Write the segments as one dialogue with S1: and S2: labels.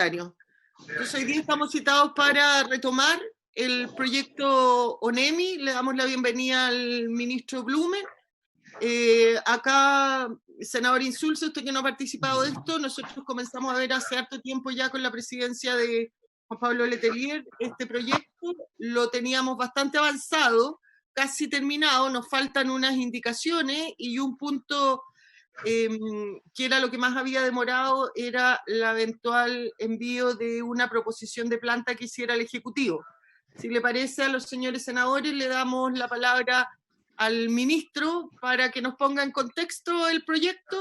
S1: Entonces hoy día estamos citados para retomar el proyecto ONEMI. Le damos la bienvenida al ministro Blumen. Acá, senador Insulza, usted que no ha participado de esto, nosotros comenzamos a ver hace harto tiempo ya con la presidencia de Juan Pablo Letelier este proyecto, lo teníamos bastante avanzado, casi terminado, nos faltan unas indicaciones y un punto que era lo que más había demorado, era el eventual envío de una proposición de planta que hiciera el Ejecutivo. Si le parece a los señores senadores, le damos la palabra al ministro para que nos ponga en contexto el proyecto,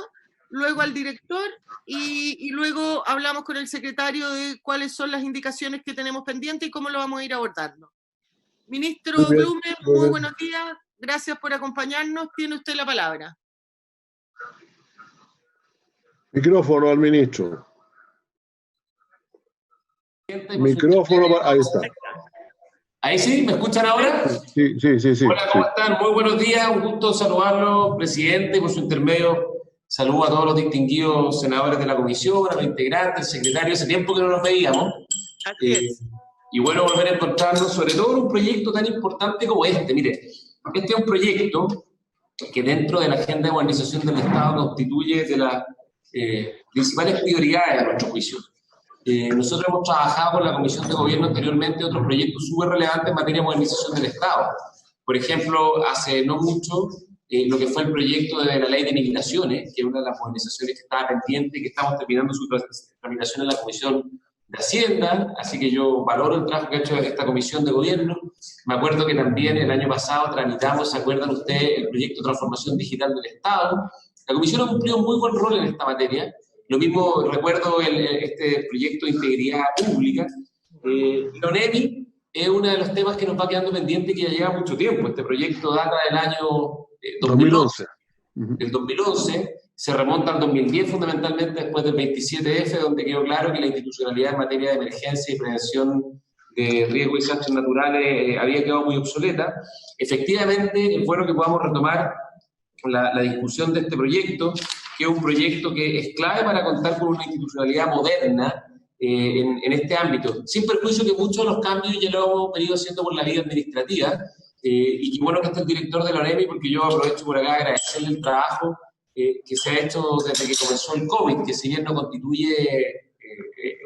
S1: luego al director y luego hablamos con el secretario de cuáles son las indicaciones que tenemos pendientes y cómo lo vamos a ir abordando. Ministro Blumen, muy buenos días, gracias por acompañarnos, tiene usted la palabra.
S2: Micrófono al ministro. Micrófono, ahí está.
S3: ¿Ahí sí? ¿Me escuchan ahora?
S2: Sí.
S3: Hola, ¿cómo están? Muy buenos días, un gusto saludarlo, presidente, por su intermedio. Saludo a todos los distinguidos senadores de la comisión, a los integrantes, el secretario, hace tiempo que no nos veíamos.
S1: Así es.
S3: Y bueno, volver a encontrarnos, sobre todo en un proyecto tan importante como este. Mire, este es un proyecto que dentro de la agenda de modernización del Estado constituye de las principales prioridades a nuestro juicio. Nosotros hemos trabajado con la Comisión de Gobierno anteriormente otros proyectos súper relevantes en materia de modernización del Estado. Por ejemplo, hace no mucho, lo que fue el proyecto de la Ley de Migraciones, que es una de las modernizaciones que estaba pendiente y que estamos terminando su tramitación en la Comisión de Hacienda, así que yo valoro el trabajo que ha hecho esta Comisión de Gobierno. Me acuerdo que también el año pasado tramitamos, ¿se acuerdan ustedes?, el proyecto de transformación digital del Estado. La Comisión ha cumplido un muy buen rol en esta materia. Lo mismo recuerdo este proyecto de integridad pública. La ONEMI es uno de los temas que nos va quedando pendiente, que ya lleva mucho tiempo. Este proyecto data del año 2011. Del 2011, se remonta al 2010 fundamentalmente, después del 27F, donde quedó claro que la institucionalidad en materia de emergencia y prevención de riesgos y desastres naturales había quedado muy obsoleta. Efectivamente, es bueno que podamos retomar la discusión de este proyecto, que es un proyecto que es clave para contar con una institucionalidad moderna en este ámbito, sin perjuicio que muchos de los cambios ya lo hemos venido haciendo por la vía administrativa, y qué bueno que está el director de la ONEMI, porque yo aprovecho por acá a agradecerle el trabajo que se ha hecho desde que comenzó el COVID, que si bien no constituye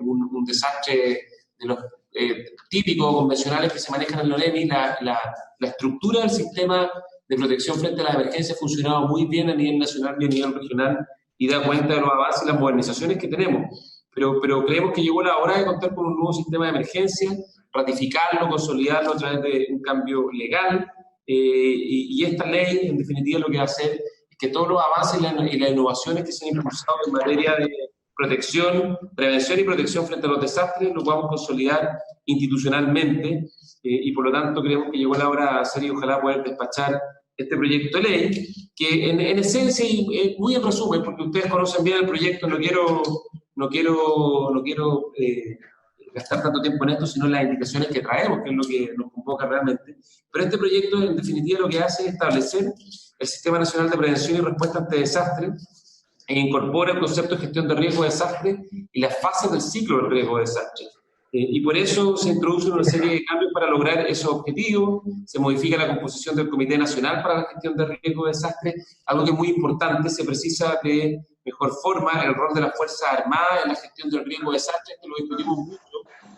S3: un desastre de los típicos convencionales que se manejan en la ONEMI, la estructura del sistema de protección frente a las emergencias ha funcionado muy bien a nivel nacional y a nivel regional y da cuenta de los avances y las modernizaciones que tenemos. Pero creemos que llegó la hora de contar con un nuevo sistema de emergencia, ratificarlo, consolidarlo a través de un cambio legal, y esta ley, en definitiva, lo que va a hacer es que todos los avances y las innovaciones que se han impulsado en materia de protección, prevención y protección frente a los desastres lo podamos consolidar institucionalmente, y por lo tanto creemos que llegó la hora de hacer y ojalá poder despachar este proyecto de ley, que en esencia y muy en resumen, porque ustedes conocen bien el proyecto, no quiero gastar tanto tiempo en esto, sino en las indicaciones que traemos, que es lo que nos convoca realmente. Pero este proyecto, en definitiva, lo que hace es establecer el Sistema Nacional de Prevención y Respuesta ante Desastres e incorpora el concepto de gestión de riesgo de desastre y las fases del ciclo del riesgo de desastre. Y por eso se introduce una serie de cambios para lograr esos objetivos. Se modifica la composición del Comité Nacional para la Gestión de Riesgo de Desastre, algo que es muy importante. Se precisa de mejor forma el rol de las Fuerzas Armadas en la gestión del riesgo de desastre, que lo discutimos mucho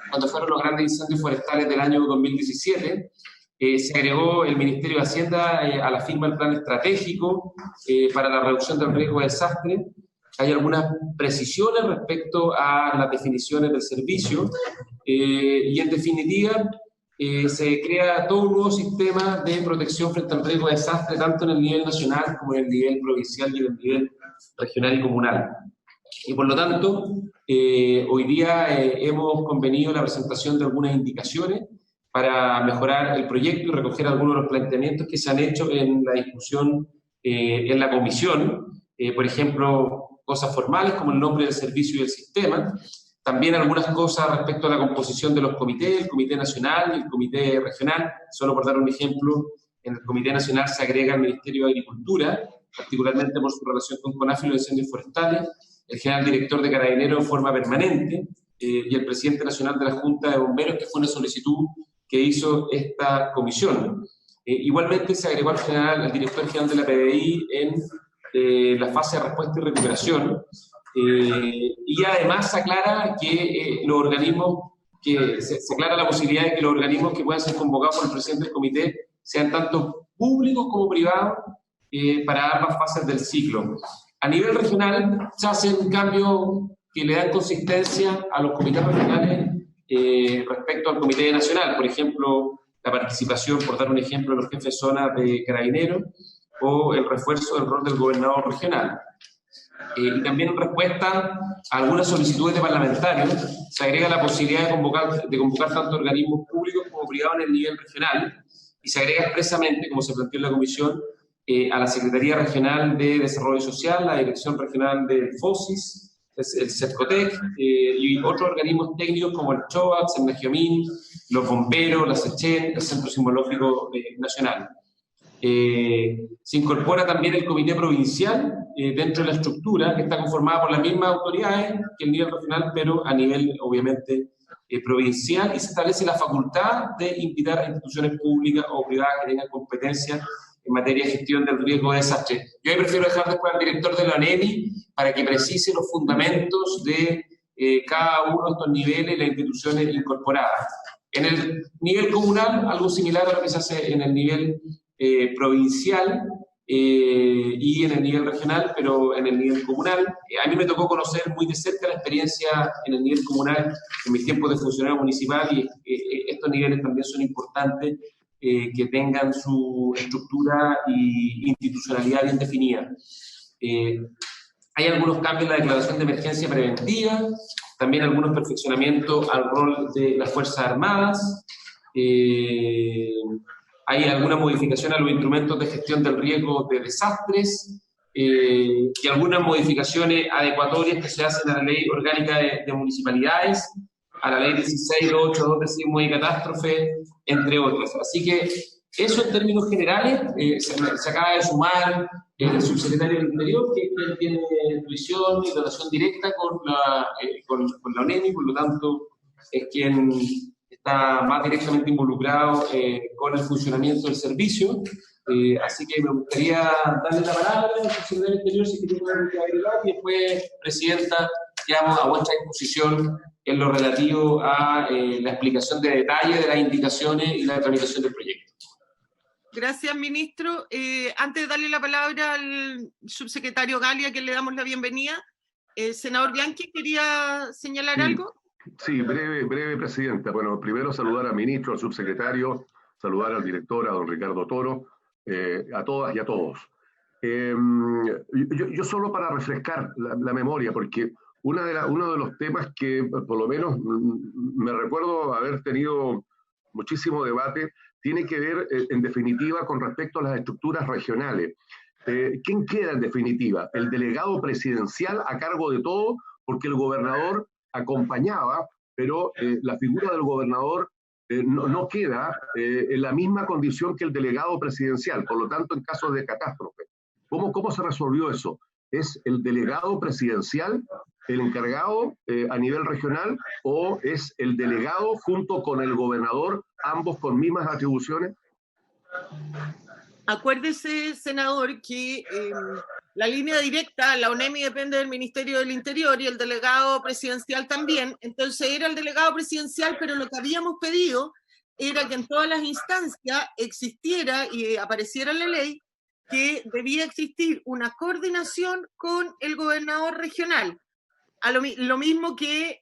S3: cuando fueron los grandes incendios forestales del año 2017. Se agregó el Ministerio de Hacienda a la firma del Plan Estratégico para la reducción del riesgo de desastre. Hay algunas precisiones respecto a las definiciones del servicio, y en definitiva se crea todo un nuevo sistema de protección frente al riesgo de desastre, tanto en el nivel nacional como en el nivel provincial y en el nivel regional y comunal. Y por lo tanto, hoy día hemos convenido la presentación de algunas indicaciones para mejorar el proyecto y recoger algunos de los planteamientos que se han hecho en la discusión en la comisión. Por ejemplo, cosas formales como el nombre del servicio y el sistema. También algunas cosas respecto a la composición de los comités, el Comité Nacional y el Comité Regional. Solo por dar un ejemplo, en el Comité Nacional se agrega el Ministerio de Agricultura, particularmente por su relación con CONAF y los incendios forestales, el general director de Carabineros en forma permanente, y el presidente nacional de la Junta de Bomberos, que fue una solicitud que hizo esta comisión. Igualmente se agregó al director general de la PDI en la fase de respuesta y recuperación, y además se aclara que los organismos, se aclara la posibilidad de que los organismos que puedan ser convocados por el presidente del comité sean tanto públicos como privados para ambas fases del ciclo. A nivel regional se hacen cambios que le dan consistencia a los comités regionales respecto al comité nacional. Por ejemplo, la participación, por dar un ejemplo, de los jefes de zona de Carabineros o el refuerzo del rol del gobernador regional. Y también en respuesta a algunas solicitudes de parlamentarios se agrega la posibilidad de convocar tanto organismos públicos como privados en el nivel regional, y se agrega expresamente, como se planteó en la comisión, a la Secretaría Regional de Desarrollo Social, la Dirección Regional del FOSIS, el CERCOTEC, y otros organismos técnicos como el CHOAX, el Megiomín, los bomberos, la SECHEN, el Centro Sismológico Nacional. Se incorpora también el comité provincial dentro de la estructura, que está conformada por las mismas autoridades que el nivel regional, pero a nivel, obviamente, provincial, y se establece la facultad de invitar a instituciones públicas o privadas que tengan competencia en materia de gestión del riesgo de desastre. Yo ahí prefiero dejar después al director de la ONEMI para que precise los fundamentos de cada uno de estos niveles y las instituciones incorporadas. En el nivel comunal, algo similar a lo que se hace en el nivel provincial y en el nivel regional, pero en el nivel comunal. A mí me tocó conocer muy de cerca la experiencia en el nivel comunal en mis tiempos de funcionario municipal, y estos niveles también son importantes que tengan su estructura y institucionalidad bien definida. Hay algunos cambios en la declaración de emergencia preventiva, también algunos perfeccionamientos al rol de las Fuerzas Armadas, hay alguna modificación a los instrumentos de gestión del riesgo de desastres, y algunas modificaciones adecuatorias que se hacen a la Ley Orgánica de Municipalidades, a la Ley 16.282 de Sismo y Catástrofe, entre otras. Así que eso en términos generales. Se acaba de sumar el subsecretario del Interior, que tiene intuición y relación directa con la ONEMI, por lo tanto es quien está más directamente involucrado con el funcionamiento del servicio. Así que me gustaría darle la palabra al subsecretario del Interior, si quiere agregar, y después, Presidenta, quedamos a vuestra disposición en lo relativo a la explicación de detalle de las indicaciones y la tramitación del proyecto.
S1: Gracias, ministro. Antes de darle la palabra al subsecretario Galia, que le damos la bienvenida, senador Bianchi, ¿quería señalar algo?
S4: Sí, breve, Presidenta. Bueno, primero saludar al ministro, al subsecretario, saludar al director, a don Ricardo Toro, a todas y a todos. Yo solo para refrescar la memoria, porque uno de los temas que por lo menos me recuerdo haber tenido muchísimo debate, tiene que ver en definitiva con respecto a las estructuras regionales. ¿Quién queda en definitiva? El delegado presidencial a cargo de todo, porque el gobernador acompañaba, pero la figura del gobernador no queda en la misma condición que el delegado presidencial, por lo tanto en casos de catástrofe. ¿Cómo se resolvió eso? ¿Es el delegado presidencial el encargado a nivel regional, o es el delegado junto con el gobernador, ambos con mismas atribuciones?
S1: Acuérdese, senador, que la línea directa, la ONEMI depende del Ministerio del Interior y el delegado presidencial también. Entonces era el delegado presidencial, pero lo que habíamos pedido era que en todas las instancias existiera y apareciera en la ley que debía existir una coordinación con el gobernador regional. Lo mismo que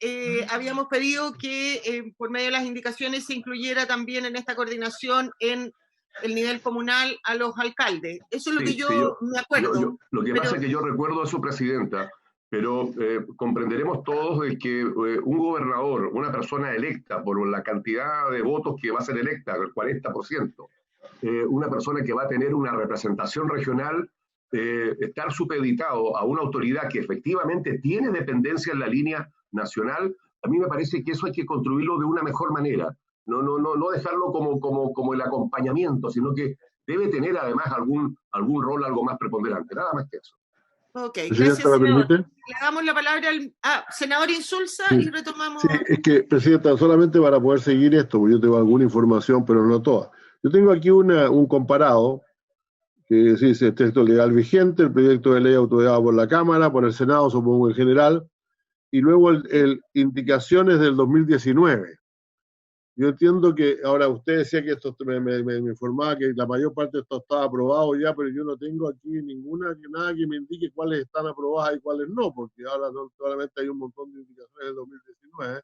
S1: habíamos pedido que por medio de las indicaciones se incluyera también en esta coordinación en el nivel comunal a los alcaldes. Eso es lo que yo me acuerdo.
S4: Lo que pasa es que yo recuerdo a su presidenta, pero comprenderemos todos de que un gobernador, una persona electa por la cantidad de votos que va a ser electa, el 40%, una persona que va a tener una representación regional, estar supeditado a una autoridad que efectivamente tiene dependencia en la línea nacional, a mí me parece que eso hay que construirlo de una mejor manera. No dejarlo como el acompañamiento, sino que debe tener además algún rol algo más preponderante, nada más que eso.
S1: Ok,
S2: Presidenta,
S1: gracias,
S2: ¿me
S1: senador.
S2: permite?
S1: Le damos la palabra al senador Insulza
S2: Sí.
S1: y retomamos.
S2: Sí, es que, Presidenta, solamente para poder seguir esto, porque yo tengo alguna información, pero no toda. Yo tengo aquí un comparado que dice texto legal vigente, el proyecto de ley autorizado por la Cámara, por el Senado, supongo en general, y luego indicaciones del 2019. Yo entiendo que, ahora usted decía que esto me informaba que la mayor parte de esto estaba aprobado ya, pero yo no tengo aquí nada que me indique cuáles están aprobadas y cuáles no, porque ahora solamente hay un montón de indicaciones del 2019,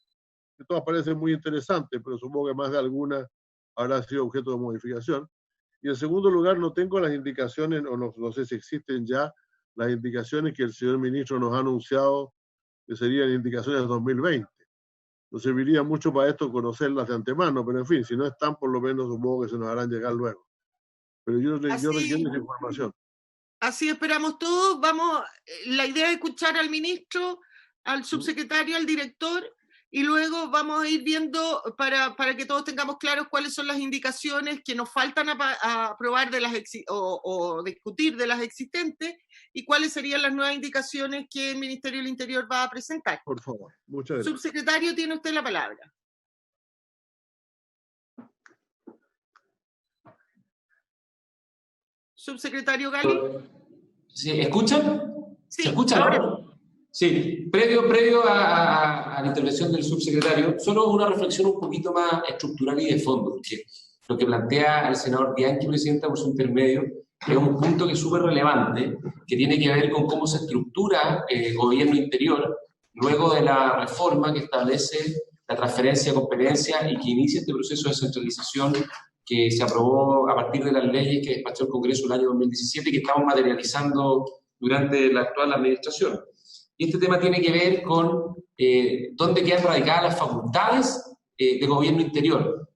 S2: que todas parecen muy interesantes, pero supongo que más de alguna habrá sido objeto de modificación. Y en segundo lugar, no tengo las indicaciones, o no sé si existen ya, las indicaciones que el señor ministro nos ha anunciado, que serían indicaciones de 2020. Nos serviría mucho para esto conocerlas de antemano, pero en fin, si no están, por lo menos supongo que se nos harán llegar luego. Pero yo requiero esa información.
S1: Así esperamos todos. La idea es escuchar al ministro, al subsecretario, al director, y luego vamos a ir viendo para que todos tengamos claros cuáles son las indicaciones que nos faltan a aprobar o discutir de las existentes y cuáles serían las nuevas indicaciones que el Ministerio del Interior va a presentar.
S2: Por favor, muchas gracias.
S1: Subsecretario, tiene usted la palabra. Subsecretario Gali.
S3: ¿Sí? ¿Escuchan?
S1: Sí,
S3: ¿Se escuchan?
S1: ahora.
S3: Sí, previo a la intervención del subsecretario, solo una reflexión un poquito más estructural y de fondo, porque lo que plantea el senador Bianchi, presidenta, por su intermedio, es un punto que es súper relevante, que tiene que ver con cómo se estructura el gobierno interior luego de la reforma que establece la transferencia de competencia y que inicia este proceso de centralización que se aprobó a partir de las leyes que despachó el Congreso el año 2017 y que estamos materializando durante la actual administración. Y este tema tiene que ver con dónde quedan radicadas las facultades de gobierno interior.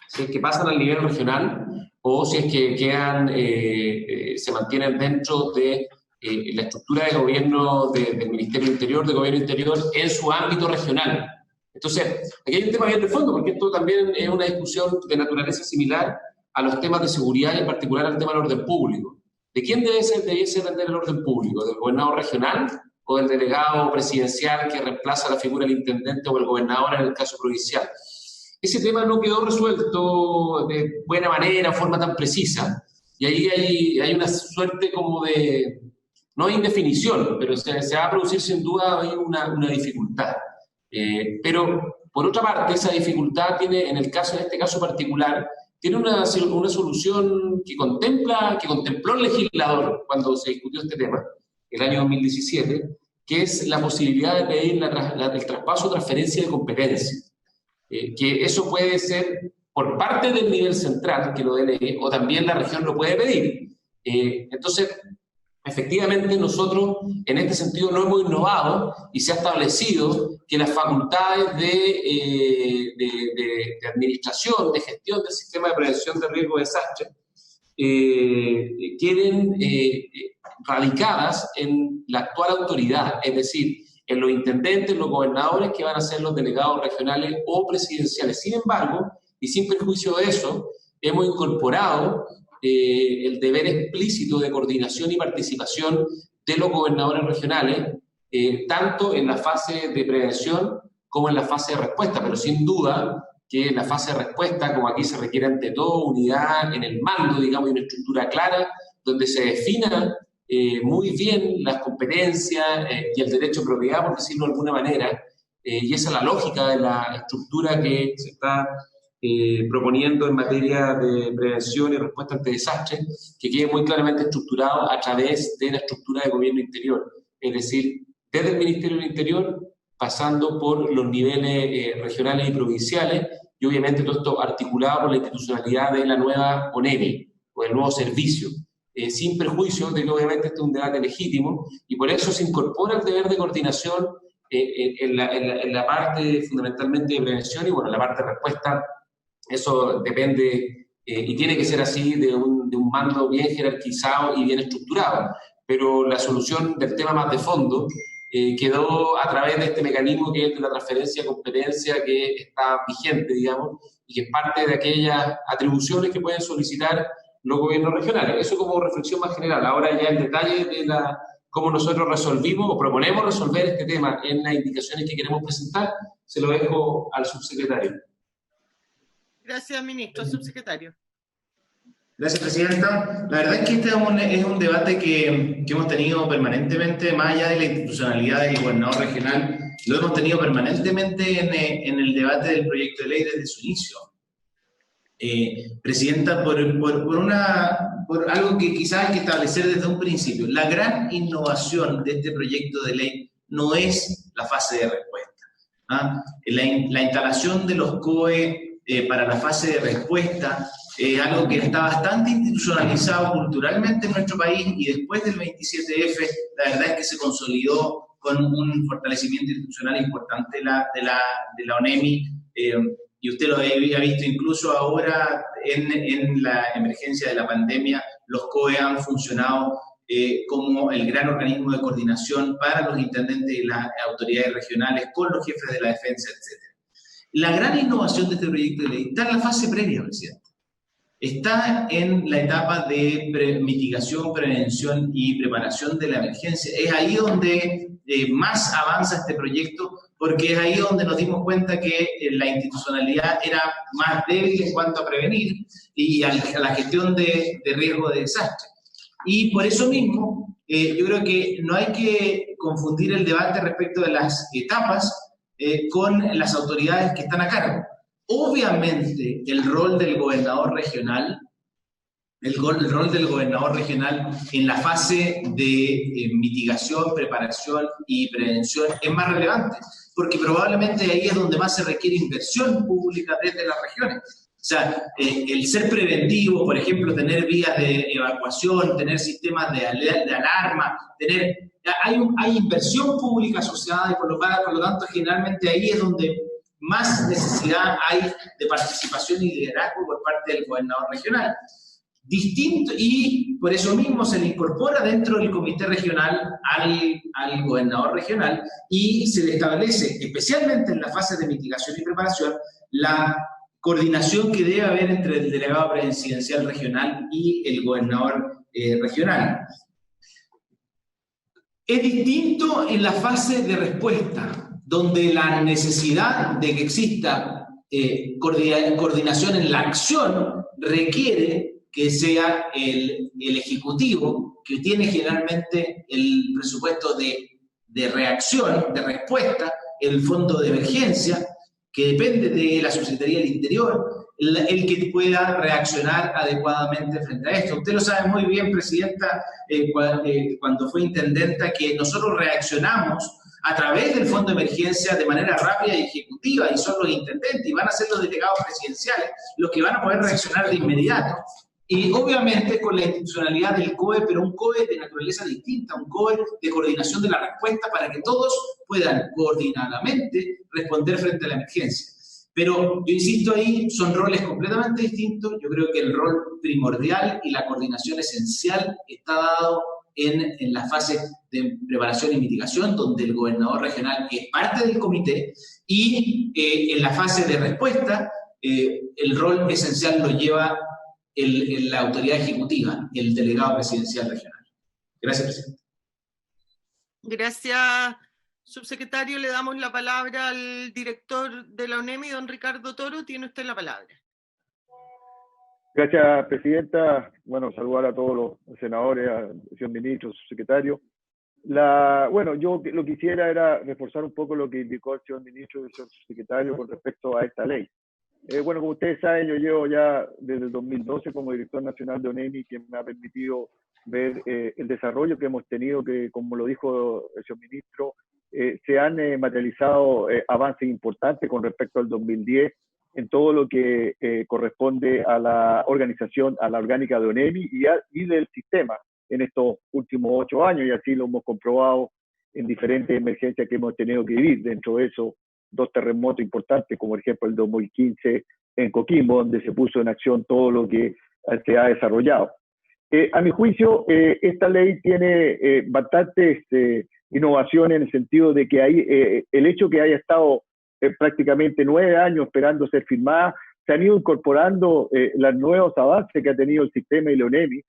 S3: Si es que pasan al nivel regional o si es que quedan, se mantienen dentro de la estructura de gobierno del Ministerio del Interior, de gobierno interior, en su ámbito regional. Entonces, aquí hay un tema bien de fondo, porque esto también es una discusión de naturaleza similar a los temas de seguridad y en particular al tema del orden público. ¿De quién debiese depender el orden público? ¿Del gobernador regional o del delegado presidencial que reemplaza la figura del intendente o el gobernador en el caso provincial? Ese tema no quedó resuelto de buena manera, forma tan precisa, y ahí hay una suerte como de, no hay indefinición, pero se va a producir sin duda ahí una dificultad. Pero, por otra parte, esa dificultad tiene, en este caso particular, tiene una solución que contempló el legislador cuando se discutió este tema, el año 2017, que es la posibilidad de pedir el traspaso o transferencia de competencia. Que eso puede ser por parte del nivel central, que lo delegue, o también la región lo puede pedir. Entonces, efectivamente, nosotros en este sentido no hemos innovado y se ha establecido que las facultades de administración, de gestión del sistema de prevención de riesgo de desastre queden radicadas en la actual autoridad, es decir, en los intendentes, los gobernadores que van a ser los delegados regionales o presidenciales. Sin embargo, y sin perjuicio de eso, hemos incorporado el deber explícito de coordinación y participación de los gobernadores regionales, tanto en la fase de prevención como en la fase de respuesta, pero sin duda que en la fase de respuesta, como aquí se requiere ante todo unidad en el mando, digamos, y una estructura clara, donde se defina muy bien las competencias y el derecho de propiedad, por decirlo de alguna manera, y esa es la lógica de la estructura que se está proponiendo en materia de prevención y respuesta ante desastres, que quede muy claramente estructurado a través de la estructura de gobierno interior, es decir, desde el Ministerio del Interior, pasando por los niveles regionales y provinciales, y obviamente todo esto articulado por la institucionalidad de la nueva ONEMI, o el nuevo servicio, sin perjuicio de que obviamente este es un debate legítimo, y por eso se incorpora el deber de coordinación en la parte fundamentalmente de prevención, y bueno, la parte de respuesta. Eso depende y tiene que ser así de un mando bien jerarquizado y bien estructurado. Pero la solución del tema más de fondo quedó a través de este mecanismo que es de la transferencia de competencia que está vigente, digamos, y que es parte de aquellas atribuciones que pueden solicitar los gobiernos regionales. Eso como reflexión más general. Ahora ya el detalle cómo nosotros resolvimos o proponemos resolver este tema en las indicaciones que queremos presentar, se lo dejo al subsecretario.
S1: Gracias, ministro. Subsecretario.
S5: Gracias, Presidenta. La verdad es que este es un debate que hemos tenido permanentemente, más allá de la institucionalidad del gobernador regional, lo hemos tenido permanentemente en el debate del proyecto de ley desde su inicio. Presidenta, por algo que quizás hay que establecer desde un principio, la gran innovación de este proyecto de ley no es la fase de respuesta. La instalación de los COE para la fase de respuesta es algo que está bastante institucionalizado culturalmente en nuestro país, y después del 27F la verdad es que se consolidó con un fortalecimiento institucional importante de la ONEMI, y usted lo había visto incluso ahora en la emergencia de la pandemia. Los COE han funcionado como el gran organismo de coordinación para los intendentes y las autoridades regionales, con los jefes de la defensa, etc. La gran innovación de este proyecto de ley está en la fase previa, Presidente. Está en la etapa de mitigación, prevención y preparación de la emergencia. Es ahí donde más avanza este proyecto, porque es ahí donde nos dimos cuenta que la institucionalidad era más débil en cuanto a prevenir y a la gestión de riesgo de desastre. Y por eso mismo, yo creo que no hay que confundir el debate respecto de las etapas con las autoridades que están a cargo. Obviamente, el rol del gobernador regional, el rol del gobernador regional en la fase de mitigación, preparación y prevención es más relevante, porque probablemente ahí es donde más se requiere inversión pública desde las regiones. O sea, el ser preventivo, por ejemplo, tener vías de evacuación, tener sistemas de alarma, hay inversión pública asociada, y por lo tanto generalmente ahí es donde más necesidad hay de participación y liderazgo por parte del gobernador regional. Distinto, y por eso mismo se le incorpora dentro del comité regional al gobernador regional, y se le establece, especialmente en la fase de mitigación y preparación, la coordinación que debe haber entre el delegado presidencial regional y el gobernador regional. Es distinto en la fase de respuesta, donde la necesidad de que exista coordinación en la acción requiere que sea el Ejecutivo, que tiene generalmente el presupuesto de reacción, de respuesta, el fondo de emergencia, que depende de la Subsecretaría del Interior, el que pueda reaccionar adecuadamente frente a esto. Usted lo sabe muy bien, Presidenta, cuando fue intendenta, que nosotros reaccionamos a través del fondo de emergencia de manera rápida y ejecutiva, y son los intendentes, y van a ser los delegados presidenciales los que van a poder reaccionar de inmediato. Y obviamente con la institucionalidad del COE, pero un COE de naturaleza distinta, un COE de coordinación de la respuesta para que todos puedan coordinadamente responder frente a la emergencia. Pero yo insisto, ahí son roles completamente distintos. Yo creo que el rol primordial y la coordinación esencial está dado en la fase de preparación y mitigación, donde el gobernador regional es parte del comité, y en la fase de respuesta el rol esencial lo lleva la autoridad ejecutiva, el delegado presidencial regional. Gracias, Presidente.
S1: Gracias, subsecretario. Le damos la palabra al director de la ONEMI, don Ricardo Toro. Tiene usted la palabra.
S6: Gracias, Presidenta. Bueno, saludar a todos los senadores, al señor ministro, subsecretario. Yo lo que quisiera era reforzar un poco lo que indicó el señor ministro y el señor subsecretario con respecto a esta ley. Como ustedes saben, yo llevo ya desde el 2012 como director nacional de ONEMI, que me ha permitido ver el desarrollo que hemos tenido, que como lo dijo el señor ministro, se han materializado avances importantes con respecto al 2010 en todo lo que corresponde a la organización, a la orgánica de ONEMI y del sistema en estos últimos 8 años, y así lo hemos comprobado en diferentes emergencias que hemos tenido que vivir. Dentro de eso, 2 terremotos importantes, como por ejemplo el 2015 en Coquimbo, donde se puso en acción todo lo que se ha desarrollado. A mi juicio, esta ley tiene bastantes innovaciones, en el sentido de que el hecho que haya estado prácticamente 9 años esperando ser firmada, se han ido incorporando los nuevos avances que ha tenido el sistema y la ONEMI,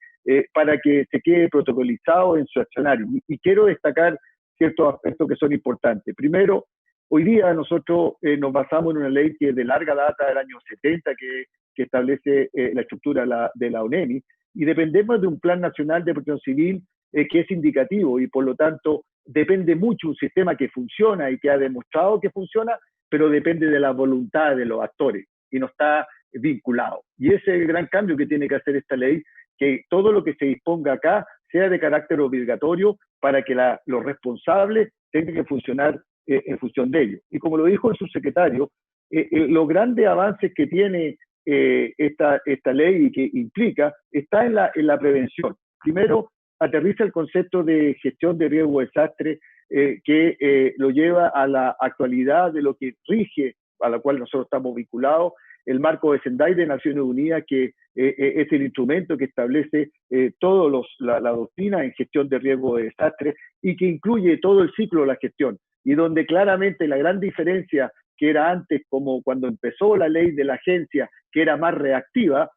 S6: para que se quede protocolizado en su accionario. Y quiero destacar ciertos aspectos que son importantes. Primero, hoy día nosotros nos basamos en una ley que es de larga data del año 70, que establece la estructura de la ONEMI, y dependemos de un Plan Nacional de Protección Civil que es indicativo y por lo tanto depende mucho un sistema que funciona y que ha demostrado que funciona, pero depende de la voluntad de los actores y no está vinculado. Y ese es el gran cambio que tiene que hacer esta ley, que todo lo que se disponga acá sea de carácter obligatorio para que los responsables tengan que funcionar en función de ello. Y como lo dijo el subsecretario, los grandes avances que tiene esta ley y que implica está en la prevención. Primero, aterriza el concepto de gestión de riesgo de desastre que lo lleva a la actualidad de lo que rige, a la cual nosotros estamos vinculados, el marco de Sendai de Naciones Unidas, que es el instrumento que establece toda la doctrina en gestión de riesgo de desastre y que incluye todo el ciclo de la gestión, y donde claramente la gran diferencia que era antes, como cuando empezó la ley de la agencia, que era más reactiva,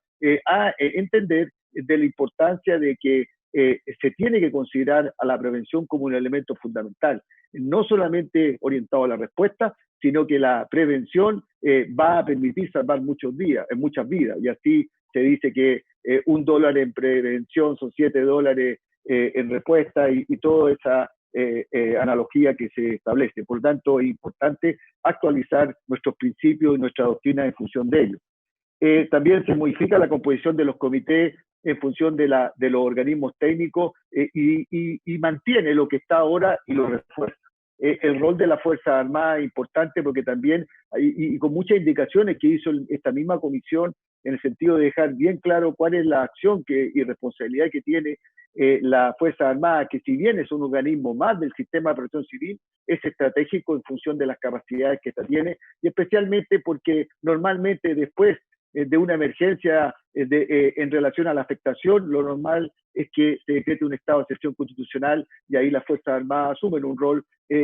S6: a entender de la importancia de que se tiene que considerar a la prevención como un elemento fundamental, no solamente orientado a la respuesta, sino que la prevención va a permitir salvar muchas vidas, y así se dice que $1 en prevención son $7 en respuesta, y toda esa analogía que se establece. Por lo tanto, es importante actualizar nuestros principios y nuestra doctrina en función de ello. También se modifica la composición de los comités en función de los organismos técnicos y mantiene lo que está ahora y lo refuerza. El rol de la Fuerza Armada es importante porque también, y con muchas indicaciones que hizo esta misma comisión, en el sentido de dejar bien claro cuál es la acción y responsabilidad que tiene la Fuerza Armada, que si bien es un organismo más del sistema de protección civil, es estratégico en función de las capacidades que tiene, y especialmente porque normalmente después de una emergencia en relación a la afectación, lo normal es que se decrete un estado de excepción constitucional, y ahí las Fuerzas Armadas asumen un rol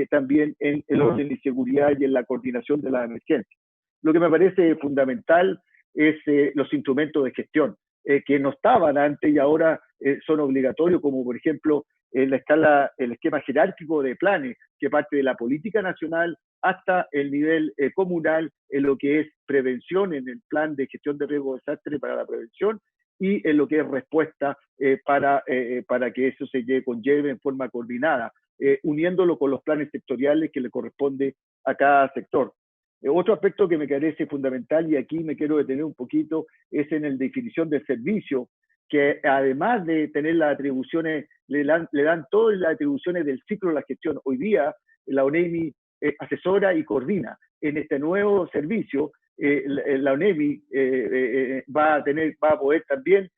S6: también en el orden de seguridad y en la coordinación de la emergencia. Lo que me parece fundamental es los instrumentos de gestión, que no estaban antes y ahora son obligatorios, como por ejemplo el esquema jerárquico de planes, que parte de la política nacional hasta el nivel comunal, en lo que es prevención, en el plan de gestión de riesgo de desastre para la prevención, y en lo que es respuesta para que eso se conlleve en forma coordinada, uniéndolo con los planes sectoriales que le corresponde a cada sector. Otro aspecto que me parece fundamental, y aquí me quiero detener un poquito, es en la definición del servicio, que además de tener las atribuciones, le dan todas las atribuciones del ciclo de la gestión. Hoy día la ONEMI asesora y coordina. En este nuevo servicio, la ONEMI va a poder también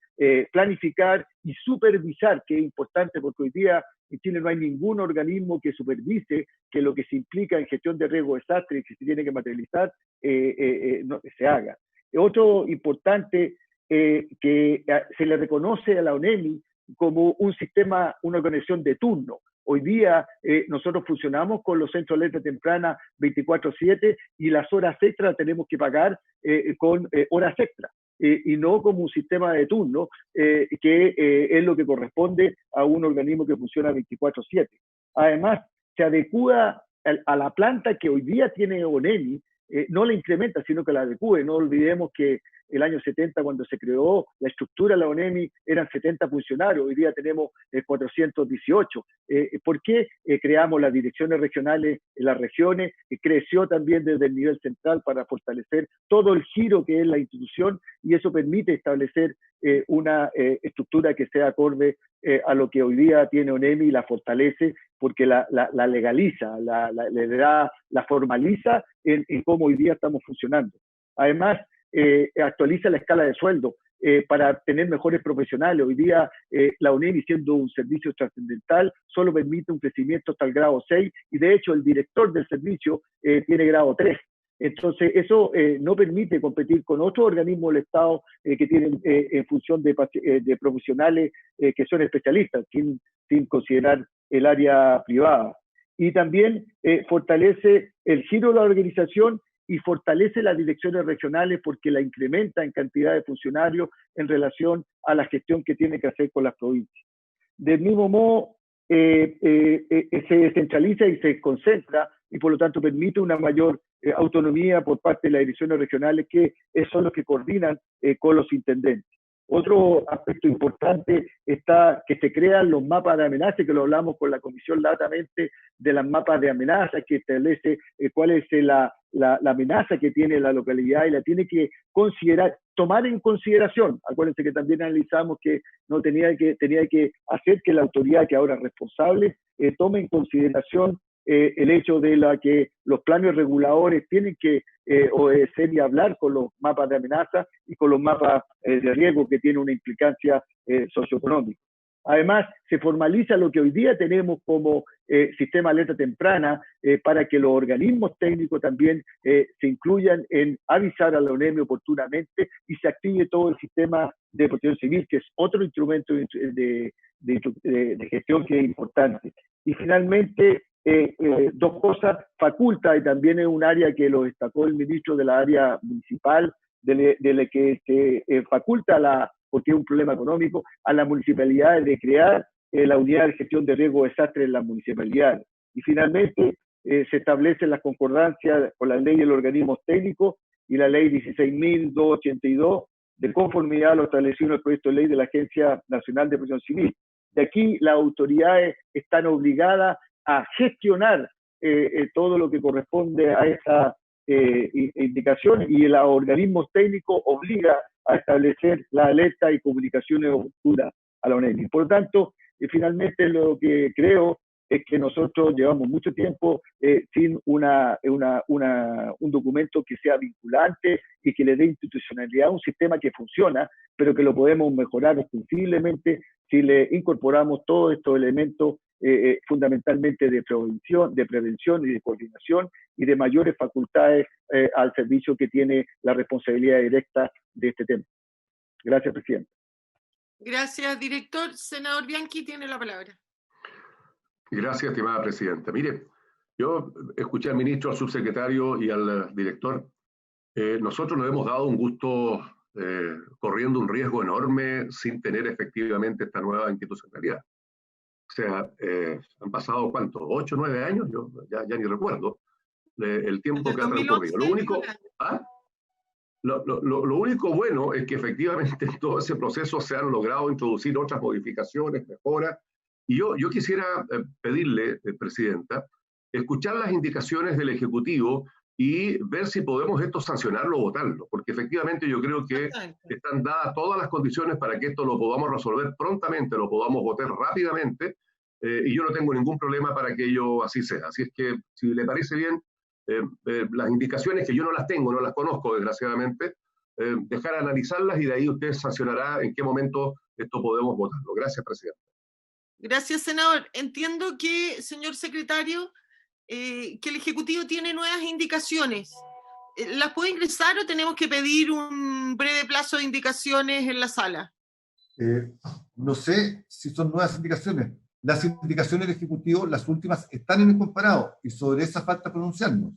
S6: planificar y supervisar, que es importante porque hoy día en Chile no hay ningún organismo que supervise que lo que se implica en gestión de riesgo de desastre y que se tiene que materializar se haga. Otro importante, que se le reconoce a la ONEMI como un sistema, una organización de turno. Hoy día nosotros funcionamos con los centros de alerta temprana 24/7 y las horas extras tenemos que pagar con horas extras. Y no como un sistema de turno que es lo que corresponde a un organismo que funciona 24/7. Además, se adecúa a la planta que hoy día tiene ONEMI, no la incrementa, sino que la adecúe. No olvidemos que el año 70, cuando se creó la estructura de la ONEMI, eran 70 funcionarios, hoy día tenemos 418. ¿Por qué creamos las direcciones regionales en las regiones? Creció también desde el nivel central para fortalecer todo el giro que es la institución, y eso permite establecer una estructura que sea acorde a lo que hoy día tiene ONEMI, y la fortalece porque la legaliza, la formaliza en cómo hoy día estamos funcionando. Además, actualiza la escala de sueldo para tener mejores profesionales. Hoy día la ONEMI, siendo un servicio trascendental, solo permite un crecimiento hasta el grado 6, y de hecho el director del servicio tiene grado 3. Entonces eso no permite competir con otros organismos del Estado que tienen en función de profesionales que son especialistas, sin considerar el área privada. Y también fortalece el giro de la organización y fortalece las direcciones regionales porque la incrementa en cantidad de funcionarios en relación a la gestión que tiene que hacer con las provincias. Del mismo modo, se descentraliza y se concentra y por lo tanto permite una mayor autonomía por parte de las direcciones regionales que son los que coordinan con los intendentes. Otro aspecto importante está que se crean los mapas de amenaza, que lo hablamos con la comisión latamente de las mapas de amenaza, que establece cuál es la amenaza que tiene la localidad y la tiene que considerar, tomar en consideración. Acuérdense que también analizamos que no tenía que hacer que la autoridad que ahora es responsable tome en consideración el hecho de que los planes reguladores tienen que obedecer y hablar con los mapas de amenaza y con los mapas de riesgo que tienen una implicancia socioeconómica. Además, se formaliza lo que hoy día tenemos como sistema de alerta temprana para que los organismos técnicos también se incluyan en avisar a la ONEMI oportunamente y se active todo el sistema de protección civil, que es otro instrumento de gestión que es importante. Y finalmente, dos cosas, faculta, y también es un área que lo destacó el ministro de la área municipal, de la que se faculta, porque es un problema económico, a las municipalidades de crear la unidad de gestión de riesgo de desastre en las municipalidades. Y finalmente se establecen las concordancias con la ley de los organismos técnicos y la ley 16.282 de conformidad a lo establecido en el proyecto de ley de la Agencia Nacional de Protección Civil. De aquí las autoridades están obligadas a gestionar todo lo que corresponde a esa indicación y los organismos técnicos obliga a establecer la alerta y comunicaciones oportunas a la ONEMI. Por lo tanto, finalmente lo que creo es que nosotros llevamos mucho tiempo sin un documento que sea vinculante y que le dé institucionalidad a un sistema que funciona, pero que lo podemos mejorar ostensiblemente si le incorporamos todos estos elementos fundamentalmente de prevención y de coordinación y de mayores facultades al servicio que tiene la responsabilidad directa de este tema. Gracias, presidente.
S1: Gracias, director. Senador Bianchi tiene la palabra.
S4: Gracias, estimada presidenta. Mire, yo escuché al ministro, al subsecretario y al director. Nosotros nos hemos dado un gusto corriendo un riesgo enorme sin tener efectivamente esta nueva institucionalidad. O sea, han pasado, ¿cuánto? 8 o 9 años, yo ya ni recuerdo el tiempo que ha transcurrido. Lo único bueno es que efectivamente en todo ese proceso se han logrado introducir otras modificaciones, mejoras. Y yo quisiera pedirle, presidenta, escuchar las indicaciones del Ejecutivo y ver si podemos esto sancionarlo o votarlo, porque efectivamente yo creo que están dadas todas las condiciones para que esto lo podamos resolver prontamente, lo podamos votar rápidamente, y yo no tengo ningún problema para que ello así sea. Así es que, si le parece bien, las indicaciones, que yo no las tengo, no las conozco desgraciadamente, dejar analizarlas y de ahí usted sancionará en qué momento esto podemos votarlo. Gracias, presidente.
S1: Gracias, senador. Entiendo que, señor secretario, que el Ejecutivo tiene nuevas indicaciones. ¿Las puede ingresar o tenemos que pedir un breve plazo de indicaciones en la sala?
S7: No sé si son nuevas indicaciones. Las indicaciones del Ejecutivo, las últimas, están en el comparado y sobre esa falta pronunciarnos.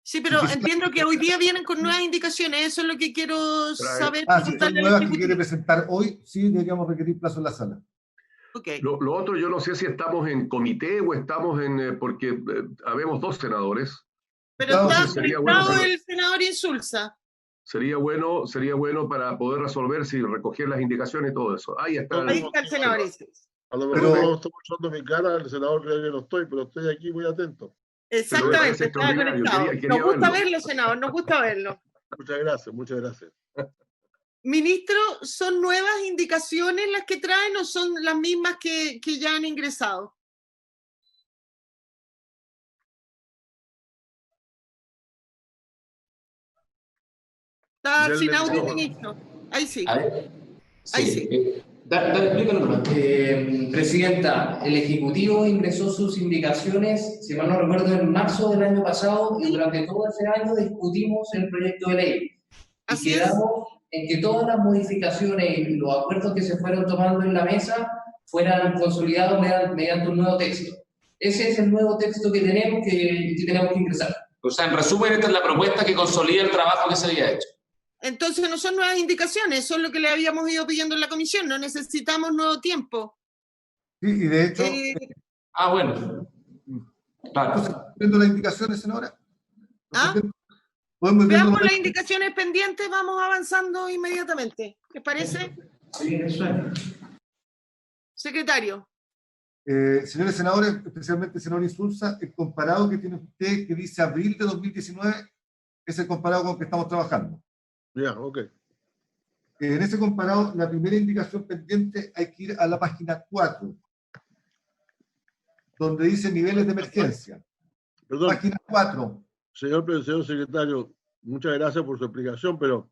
S1: Sí, pero entiendo que hoy día vienen con nuevas indicaciones. Eso es lo que quiero saber.
S7: Si son nuevas que quiere presentar hoy, sí deberíamos requerir plazo en la sala.
S1: Okay.
S4: Lo otro, yo no sé si estamos en comité o estamos porque habemos 2 senadores.
S1: Pero está conectado el senador Insulza.
S4: Sería bueno para poder resolver si recoger las indicaciones y todo eso. Ahí está
S1: el senador Insulza.
S2: A lo mejor no estoy mostrando mi cara, el senador cree que no estoy, pero estoy aquí muy atento.
S1: Exactamente, está conectado. Nos gusta verlo, senador, nos gusta verlo.
S2: Muchas gracias, muchas gracias.
S1: Ministro, ¿son nuevas indicaciones las que traen o son las mismas que ya han ingresado? Está sin audio, ministro. Ahí sí.
S3: A ver.
S1: Ahí sí.
S3: Dale, explícalo nomás.
S8: Presidenta, el Ejecutivo ingresó sus indicaciones, si mal no recuerdo, en marzo del año pasado, y durante todo ese año discutimos el proyecto de ley.
S1: Así
S8: y quedamos en que todas las modificaciones y los acuerdos que se fueron tomando en la mesa fueran consolidados mediante un nuevo texto. Ese es el nuevo texto que tenemos que ingresar.
S3: O sea, en resumen, esta es la propuesta que consolida el trabajo que se había hecho.
S1: Entonces no son nuevas indicaciones, son lo que le habíamos ido pidiendo en la comisión, no necesitamos nuevo tiempo.
S7: Sí, y de hecho,
S3: Bueno. Claro.
S7: entonces, viendo las indicaciones, senadora.
S1: Veamos las indicaciones pendientes, vamos avanzando inmediatamente. ¿Les parece?
S5: Sí, eso es.
S1: Secretario.
S7: Señores senadores, especialmente senador Insulza, el comparado que tiene usted que dice abril de 2019 es el comparado con el que estamos trabajando.
S2: Ya, ok.
S7: En ese comparado, la primera indicación pendiente hay que ir a la página 4, donde dice niveles de emergencia.
S2: Perdón.
S7: Página 4.
S2: Señor secretario, muchas gracias por su explicación, pero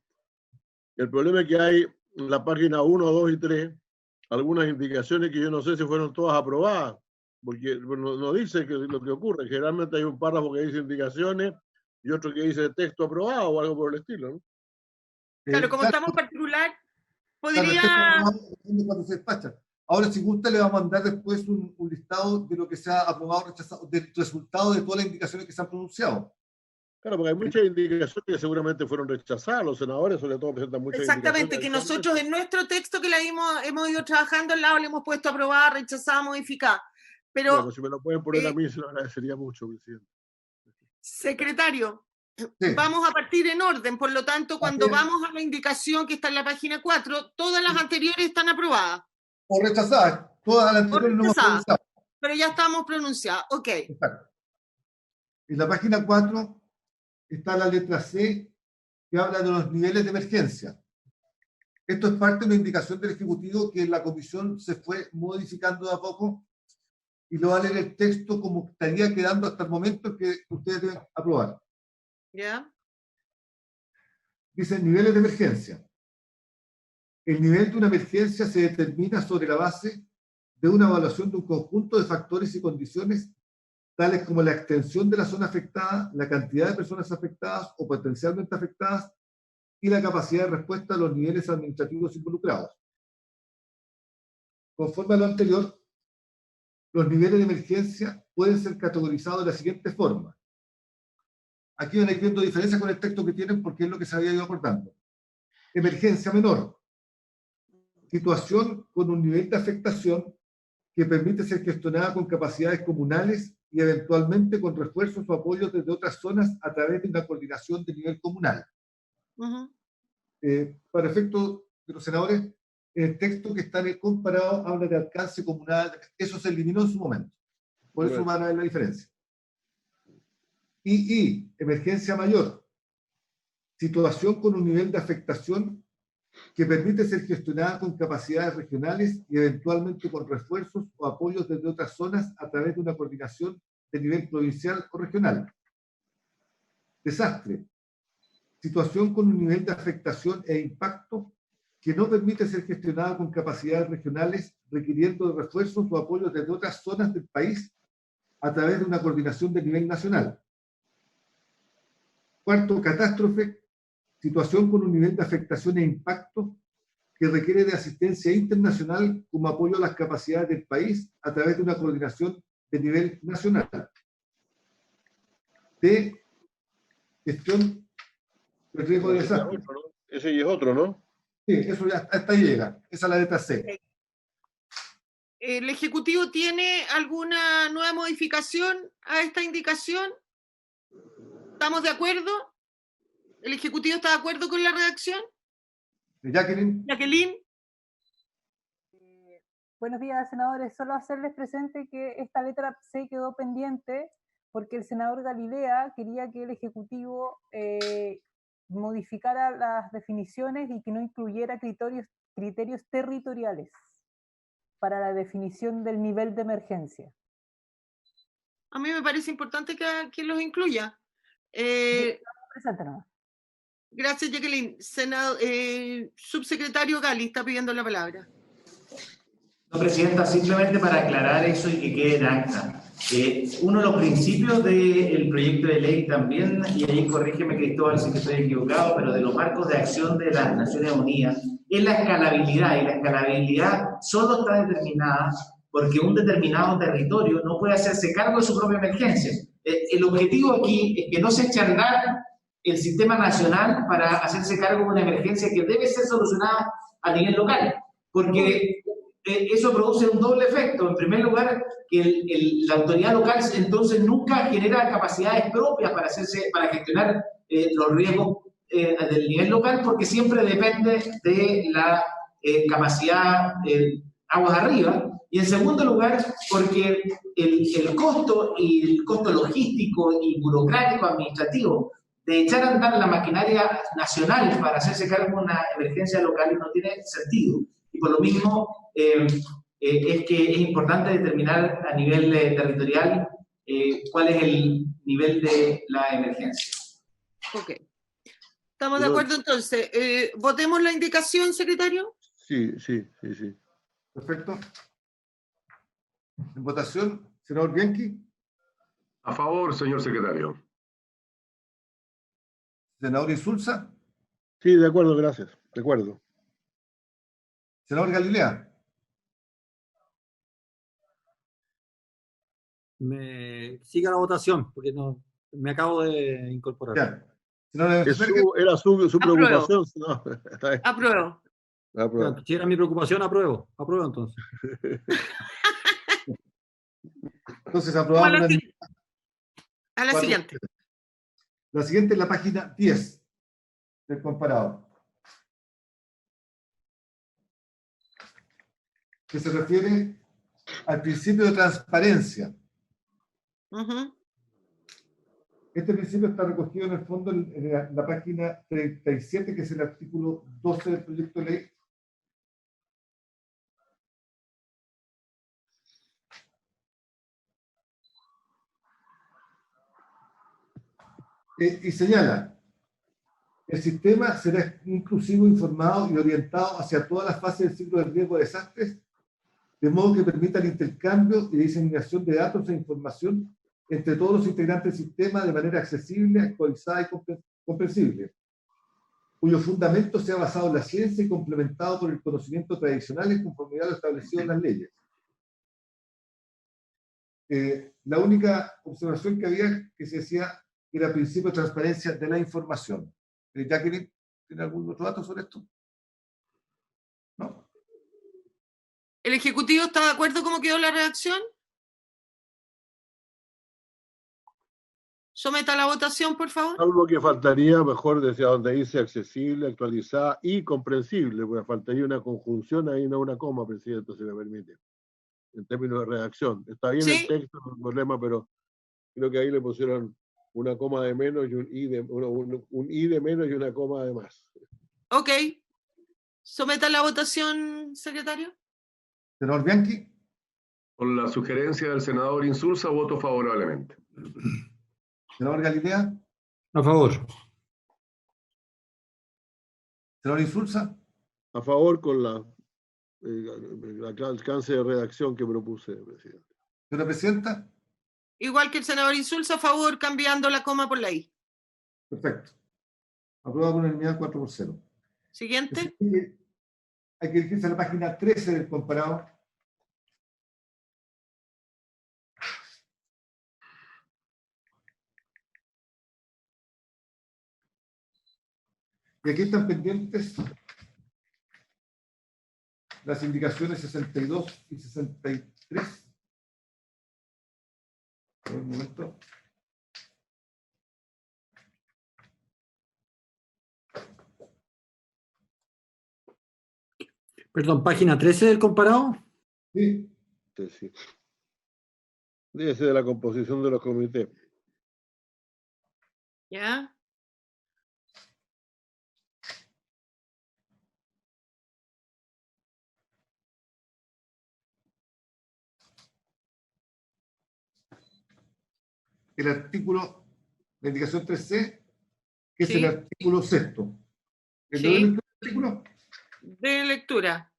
S2: el problema es que hay en la página 1, 2 y 3 algunas indicaciones que yo no sé si fueron todas aprobadas, porque no dice que lo que ocurre. Generalmente hay un párrafo que dice indicaciones y otro que dice texto aprobado o algo por el estilo, ¿no?
S1: Claro, como estamos en particular, podría...
S7: Cuando se despacha. Ahora, si gusta, le vamos a mandar después un listado de lo que se ha aprobado o rechazado, del resultado de todas las indicaciones que se han pronunciado.
S2: Claro, porque hay muchas indicaciones que seguramente fueron rechazadas. Los senadores, sobre todo, presentan muchas
S1: Exactamente,
S2: indicaciones.
S1: que nosotros en nuestro texto que hemos ido trabajando al lado le hemos puesto aprobada, rechazada, modificada. Pero
S2: bueno, si me lo pueden poner a mí, se lo agradecería mucho, presidente.
S1: Secretario,
S7: Sí.
S1: vamos a partir en orden, por lo tanto, cuando vamos a la indicación que está en la página 4, todas las anteriores están aprobadas.
S7: O rechazadas, todas las anteriores no hemos pronunciado.
S1: Pero ya estamos pronunciadas, ok.
S7: Exacto. En la página 4 está la letra C, que habla de los niveles de emergencia. Esto es parte de una indicación del Ejecutivo que en la comisión se fue modificando de a poco y lo va a leer el texto como estaría quedando hasta el momento que ustedes deben aprobar.
S1: ¿Ya?
S7: Dice niveles de emergencia. El nivel de una emergencia se determina sobre la base de una evaluación de un conjunto de factores y condiciones tales como la extensión de la zona afectada, la cantidad de personas afectadas o potencialmente afectadas y la capacidad de respuesta a los niveles administrativos involucrados. Conforme a lo anterior, los niveles de emergencia pueden ser categorizados de la siguiente forma. Aquí van a ir viendo diferencias con el texto que tienen porque es lo que se había ido acordando. Emergencia menor. Situación con un nivel de afectación que permite ser gestionada con capacidades comunales y eventualmente con refuerzos o apoyos desde otras zonas a través de una coordinación de nivel comunal. Para efectos de los senadores, el texto que está en el comparado habla de alcance comunal, eso se eliminó en su momento. Por eso van a ver la diferencia. Y emergencia mayor. Situación con un nivel de afectación que permite ser gestionada con capacidades regionales y eventualmente con refuerzos o apoyos desde otras zonas a través de una coordinación de nivel provincial o regional. Desastre. Situación con un nivel de afectación e impacto que no permite ser gestionada con capacidades regionales requiriendo de refuerzos o apoyos desde otras zonas del país a través de una coordinación de nivel nacional. Cuarto, catástrofe. Situación con un nivel de afectación e impacto que requiere de asistencia internacional como apoyo a las capacidades del país a través de una coordinación de nivel nacional. De gestión del riesgo de desastre.
S2: Ese y es otro, ¿no?
S7: Sí, eso ya hasta ahí llega. Esa es la letra C.
S1: ¿El Ejecutivo tiene alguna nueva modificación a esta indicación? ¿Estamos de acuerdo? ¿El Ejecutivo está de acuerdo con la redacción?
S7: Jacqueline.
S1: Jacqueline.
S9: Buenos días, senadores. Solo hacerles presente que esta letra C quedó pendiente porque el senador Galilea quería que el Ejecutivo modificara las definiciones y que no incluyera criterios territoriales para la definición del nivel de emergencia.
S1: A mí me parece importante que los incluya.
S9: Presente nomás.
S1: Gracias, Jacqueline. Subsecretario Gali está pidiendo la palabra.
S5: No, Presidenta, simplemente para aclarar eso y que quede en acta. Uno de los principios del proyecto de ley también, y ahí corrígeme Cristóbal si estoy equivocado, pero de los marcos de acción de las Naciones Unidas, es la escalabilidad, y la escalabilidad solo está determinada porque un determinado territorio no puede hacerse cargo de su propia emergencia. El objetivo aquí es que no se eche a andar el sistema nacional para hacerse cargo de una emergencia que debe ser solucionada a nivel local, porque eso produce un doble efecto. En primer lugar, que la autoridad local entonces nunca genera capacidades propias para gestionar los riesgos del nivel local, porque siempre depende de la capacidad aguas arriba. Y en segundo lugar, porque el costo logístico y burocrático administrativo de echar a andar la maquinaria nacional para hacerse cargo de una emergencia local no tiene sentido. Y por lo mismo es que es importante determinar a nivel territorial cuál es el nivel de la emergencia.
S1: Ok. ¿Estamos de acuerdo entonces? ¿Votemos la indicación, secretario?
S2: Sí.
S7: Perfecto. En votación, senador Bianchi.
S4: A favor, señor secretario.
S7: Senador Insulza.
S2: Sí, de acuerdo, gracias. De acuerdo.
S7: Senador Galilea.
S10: Siga la votación, porque no me acabo de incorporar.
S7: Ya.
S2: Era su preocupación. No,
S1: Apruebo.
S10: Ya, si era mi preocupación, apruebo. Apruebo entonces.
S7: Entonces aprobamos
S1: a la siguiente.
S7: La siguiente es la página 10 del comparado, que se refiere al principio de transparencia. Este principio está recogido en el fondo en la página 37, que es el artículo 12 del proyecto de ley. Y señala, el sistema será inclusivo, informado y orientado hacia todas las fases del ciclo de riesgo de desastres, de modo que permita el intercambio y diseminación de datos e información entre todos los integrantes del sistema de manera accesible, actualizada y comprensible, cuyo fundamento sea basado en la ciencia y complementado por el conocimiento tradicional en conformidad a lo establecido en las leyes. La única observación que había, que se decía, era principio de transparencia de la información. Jacqueline, ¿tiene algún otro dato sobre esto? ¿No?
S1: ¿El Ejecutivo está de acuerdo cómo quedó la redacción? Someta a la votación, por favor.
S2: Algo que faltaría, mejor decía donde dice accesible, actualizada y comprensible, porque faltaría una conjunción ahí, no una coma, presidente, si me permite, en términos de redacción. Está bien el texto, no hay problema, pero creo que ahí le pusieron una coma de menos y un i de menos y una coma de más.
S1: Ok. Someta a la votación, secretario.
S7: Senador Bianchi.
S4: Con la sugerencia del senador Insulza, voto favorablemente.
S7: Senador Galilea.
S10: A favor.
S7: Senador Insulza.
S2: A favor con el alcance de redacción que propuse, presidente.
S7: Señora presidenta.
S1: Igual que el senador Insulza, a favor, cambiando la coma por la I.
S7: Perfecto. Aprobado por unanimidad 4-0.
S1: Siguiente.
S7: Hay que dirigirse a la página 13 del comparado. Y aquí están pendientes las indicaciones 62 y 63. Un momento.
S10: Perdón, página 13 del comparado.
S7: Sí.
S2: Sí. Debe ser de la composición de los comités.
S1: ¿Ya?
S7: El artículo, la indicación 3C, que es el artículo 6º. ¿El artículo?
S1: De lectura.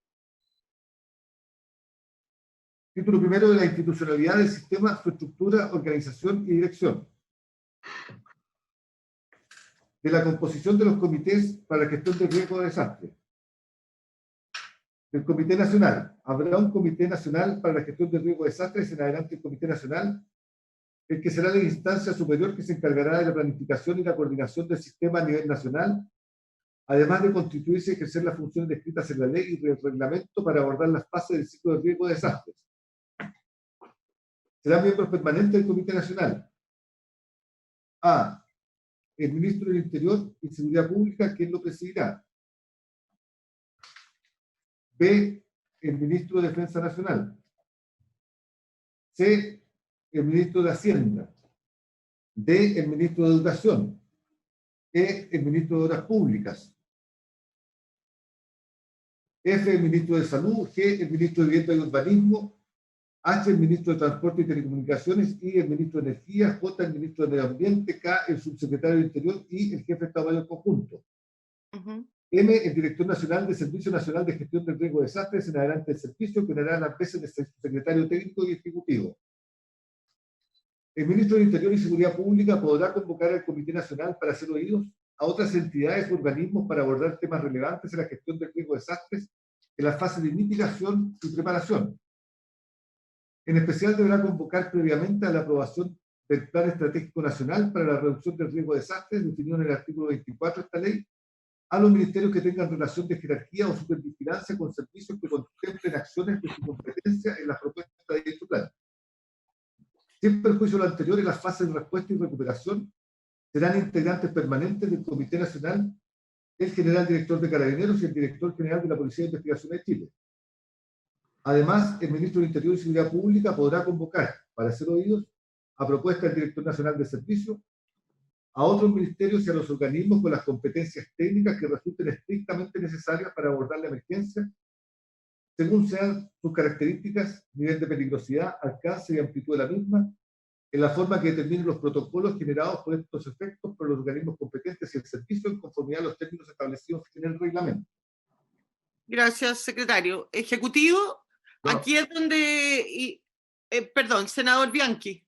S7: Título primero de la institucionalidad del sistema, su estructura, organización y dirección. De la composición de los comités para la gestión del riesgo de desastre. Del Comité Nacional. Habrá un Comité Nacional para la gestión del riesgo de desastres, en adelante el Comité Nacional el que será la instancia superior que se encargará de la planificación y la coordinación del sistema a nivel nacional, además de constituirse y ejercer las funciones descritas en la ley y el reglamento para abordar las fases del ciclo de riesgo de desastres. Serán miembros permanentes del Comité Nacional. A. El Ministro del Interior y Seguridad Pública, quien lo presidirá. B. El Ministro de Defensa Nacional. C. El Ministro de Hacienda. D. El Ministro de Educación. E. El Ministro de Obras Públicas. F. El Ministro de Salud. G. El Ministro de Vivienda y Urbanismo. H. El Ministro de Transporte y Telecomunicaciones. I. El Ministro de Energía. J. El Ministro de Medio Ambiente. K. El Subsecretario del Interior y el Jefe de Estado Mayor Conjunto. M. El Director Nacional del Servicio Nacional de Gestión del Riesgo de Desastres, en adelante del servicio, que hará las veces de secretario técnico y ejecutivo. El Ministro del Interior y Seguridad Pública podrá convocar al Comité Nacional para ser oídos a otras entidades o organismos para abordar temas relevantes en la gestión del riesgo de desastres en la fase de mitigación y preparación. En especial deberá convocar previamente a la aprobación del Plan Estratégico Nacional para la Reducción del Riesgo de Desastres, definido en el artículo 24 de esta ley, a los ministerios que tengan relación de jerarquía o supervigilancia con servicios que contemplen acciones de su competencia en las propuestas de dicho plan. Sin perjuicio de lo anterior, en las fases de respuesta y recuperación serán integrantes permanentes del Comité Nacional el General Director de Carabineros y el Director General de la Policía de Investigación de Chile. Además, el Ministro del Interior y Seguridad Pública podrá convocar, para ser oídos, a propuesta del Director Nacional de Servicio, a otros ministerios y a los organismos con las competencias técnicas que resulten estrictamente necesarias para abordar la emergencia, según sean sus características, nivel de peligrosidad, alcance y amplitud de la misma, en la forma que determinen los protocolos generados por estos efectos por los organismos competentes y el servicio en conformidad a los términos establecidos en el reglamento.
S1: Gracias, secretario. Ejecutivo, no. Aquí es donde... perdón, senador Bianchi.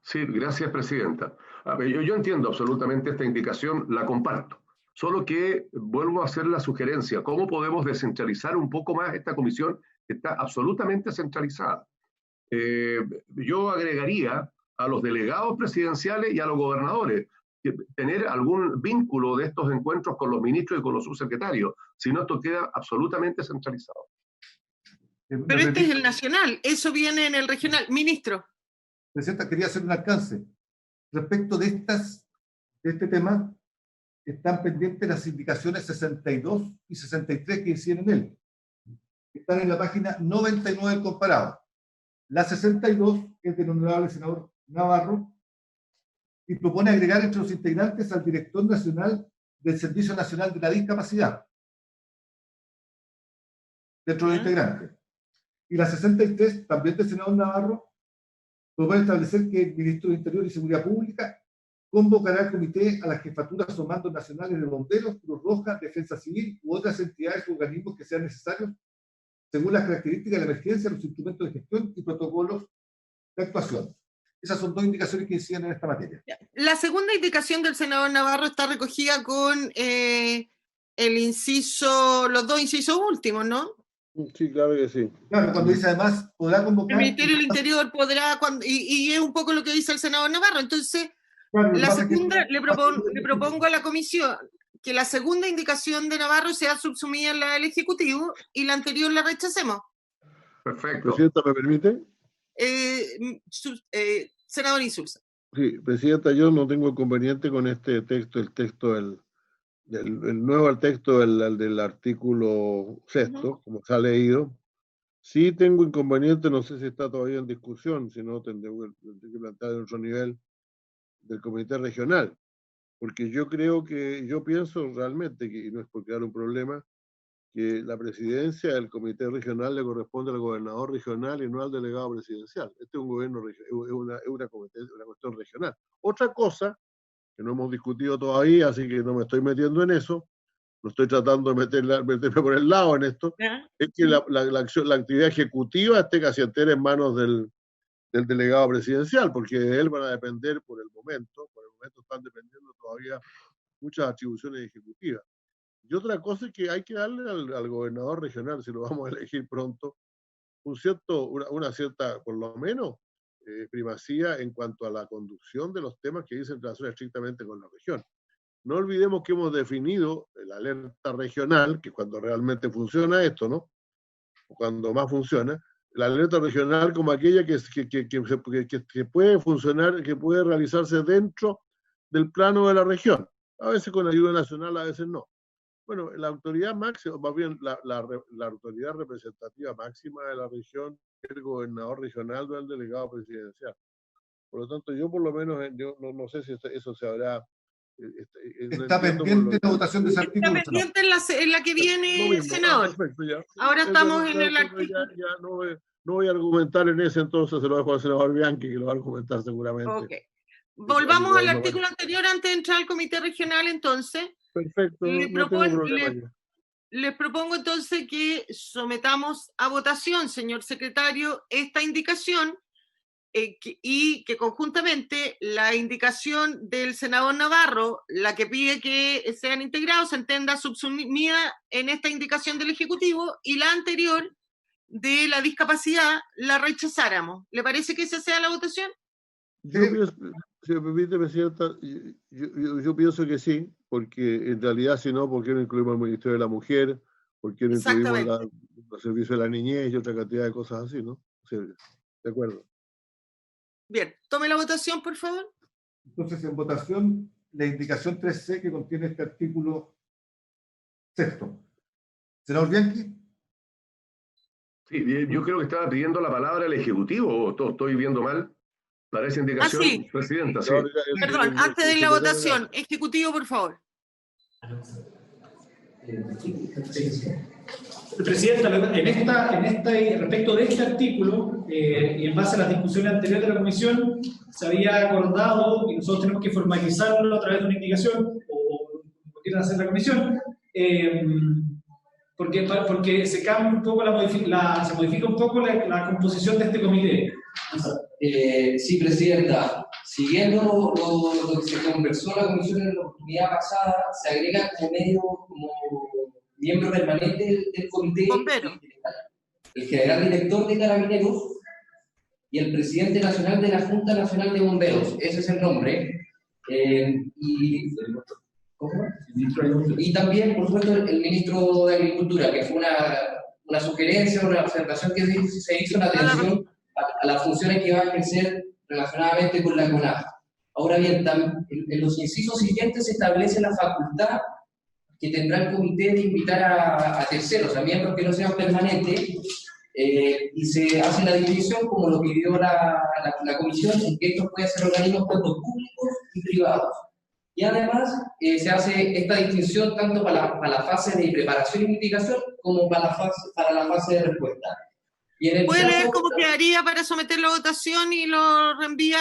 S4: Sí, gracias, presidenta. Yo entiendo absolutamente esta indicación, la comparto. Solo que vuelvo a hacer la sugerencia, ¿cómo podemos descentralizar un poco más esta comisión que está absolutamente centralizada? Yo agregaría a los delegados presidenciales y a los gobernadores tener algún vínculo de estos encuentros con los ministros y con los subsecretarios, si no esto queda absolutamente centralizado.
S1: Pero este es el nacional, eso viene en el regional. Ministro.
S7: Presidenta, quería hacer un alcance. Respecto de este tema, están pendientes las indicaciones 62 y 63 que hicieron en él. Están en la página 99 del comparado. La 62 es del honorable senador Navarro y propone agregar entre los integrantes al director nacional del Servicio Nacional de la Discapacidad dentro de los integrantes. Y la 63, también del senador Navarro, propone establecer que el Ministro de Interior y Seguridad Pública convocará al comité a las jefaturas o mandos nacionales de bomberos, Cruz Roja, Defensa Civil u otras entidades o organismos que sean necesarios según las características de la emergencia, los instrumentos de gestión y protocolos de actuación. Esas son dos indicaciones que inciden en esta materia.
S1: La segunda indicación del senador Navarro está recogida con el inciso, los dos incisos últimos, ¿no?
S2: Sí, claro que sí.
S7: Claro, cuando dice además, podrá convocar...
S1: El Ministerio del Interior podrá, y es un poco lo que dice el senador Navarro. Entonces, claro, la segunda, le propongo a la comisión que la segunda indicación de Navarro sea subsumida en la del Ejecutivo y la anterior la rechacemos.
S4: Perfecto.
S2: Presidenta, ¿me permite?
S1: Senador Insulza.
S2: Sí, presidenta, yo no tengo inconveniente con este texto, el texto el nuevo texto del artículo 6, como se ha leído. Sí tengo inconveniente, no sé si está todavía en discusión, si no tendré que plantear en otro nivel del comité regional, porque yo pienso realmente, que y no es por crear un problema, que la presidencia del comité regional le corresponde al gobernador regional y no al delegado presidencial. Este es un gobierno, es una cuestión regional. Otra cosa, que no hemos discutido todavía, así que no me estoy metiendo en eso, no estoy tratando de meterme por el lado en esto, es que la actividad ejecutiva esté casi entera en manos del delegado presidencial, porque de él van a depender por el momento están dependiendo todavía muchas atribuciones ejecutivas. Y otra cosa es que hay que darle al gobernador regional, si lo vamos a elegir pronto, una cierta, por lo menos, primacía en cuanto a la conducción de los temas que dicen relación estrictamente con la región. No olvidemos que hemos definido la alerta regional, que cuando realmente funciona esto, ¿no? Cuando más funciona, la alerta regional como aquella que puede funcionar, que puede realizarse dentro del plano de la región, a veces con ayuda nacional, a veces no. Bueno, la autoridad máxima, más bien la autoridad representativa máxima de la región es el gobernador regional o el delegado presidencial. Por lo tanto, yo por lo menos, yo no sé si eso se habrá...
S7: Está pendiente la votación de ese artículo.
S1: Está pendiente en la que viene, senador.
S2: Perfecto, ya.
S1: Ahora estamos en el artículo.
S2: Ya no voy a argumentar en ese, entonces se lo dejo al senador Bianchi, que lo va a argumentar seguramente.
S1: Ok. Volvamos al artículo anterior antes de entrar al comité regional, entonces.
S2: Perfecto, no tengo problema.
S1: Les propongo entonces que sometamos a votación, señor secretario, esta indicación y que conjuntamente la indicación del senador Navarro, la que pide que sean integrados, se entienda subsumida en esta indicación del Ejecutivo, y la anterior de la discapacidad la rechazáramos. ¿Le parece que esa sea la votación?
S2: Si me permite, Presidenta, yo pienso que sí, porque en realidad, si no, ¿por qué no incluimos el Ministerio de la Mujer? ¿Por qué no incluimos los servicios de la niñez y otra cantidad de cosas así, no? Sí, de acuerdo.
S1: Bien, tome la votación, por favor.
S7: Entonces, en votación, la indicación 3C que contiene este artículo sexto. Senador Bianchi.
S4: Sí, yo creo que estaba pidiendo la palabra el Ejecutivo, o estoy viendo mal. Para esa indicación,
S1: sí.
S4: Presidenta, sí.
S1: Perdón, antes de la votación, Ejecutivo, por favor.
S11: Presidenta, respecto de este artículo, y en base a las discusiones anteriores de la comisión, se había acordado, y nosotros tenemos que formalizarlo a través de una indicación, o lo quieren hacer la comisión, porque se cambia un poco se modifica un poco la composición de este comité.
S8: Sí, Presidenta. Siguiendo lo que se conversó en la comisión en la oportunidad pasada, se agrega como miembro permanente del comité el general director de Carabineros y el presidente nacional de la Junta Nacional de Bomberos. Ese es el nombre. Y también, por supuesto, el ministro de Agricultura, que fue una sugerencia, una observación que se hizo en atención a las funciones que va a ejercer relacionadamente con la CONAF. Ahora bien, en los incisos siguientes se establece la facultad que tendrá el comité de invitar a terceros, a miembros que no sean permanentes, y se hace la división, como lo pidió la comisión, en que estos pueden ser organismos tanto públicos y privados. Y además se hace esta distinción tanto para la fase de preparación y mitigación como para la fase de respuesta.
S1: ¿Puede leer cómo quedaría para someterlo a votación y lo reenvía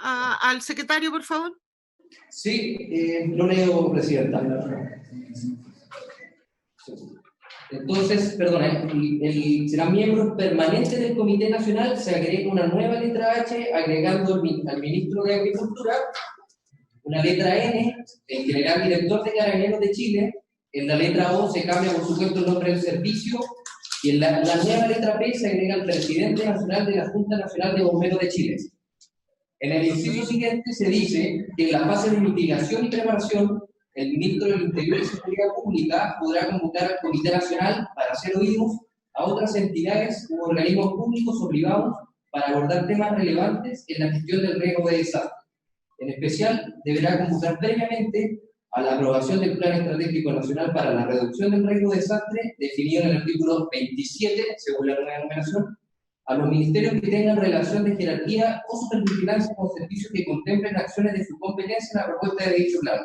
S1: al secretario, por favor?
S8: Sí, lo leo, Presidenta. Entonces, perdón, serán miembros permanentes del Comité Nacional, se agrega una nueva letra H, agregando al ministro de Agricultura, una letra N, el general director de Carabineros de Chile, en la letra O se cambia, por supuesto, el nombre del servicio, y en la nueva letra P se agrega el presidente nacional de la Junta Nacional de Bomberos de Chile. En el inciso siguiente se dice que en la fase de mitigación y preparación, el ministro del Interior y Seguridad Pública podrá convocar al Comité Nacional para hacer oídos a otras entidades u organismos públicos o privados para abordar temas relevantes en la gestión del riesgo de desastre. En especial, deberá convocar previamente a la aprobación del Plan Estratégico Nacional para la Reducción del Riesgo de Desastre, definido en el artículo 27, según la nueva numeración, a los ministerios que tengan relación de jerarquía o supervigilancia con servicios que contemplen acciones de su competencia en la propuesta de dicho plan.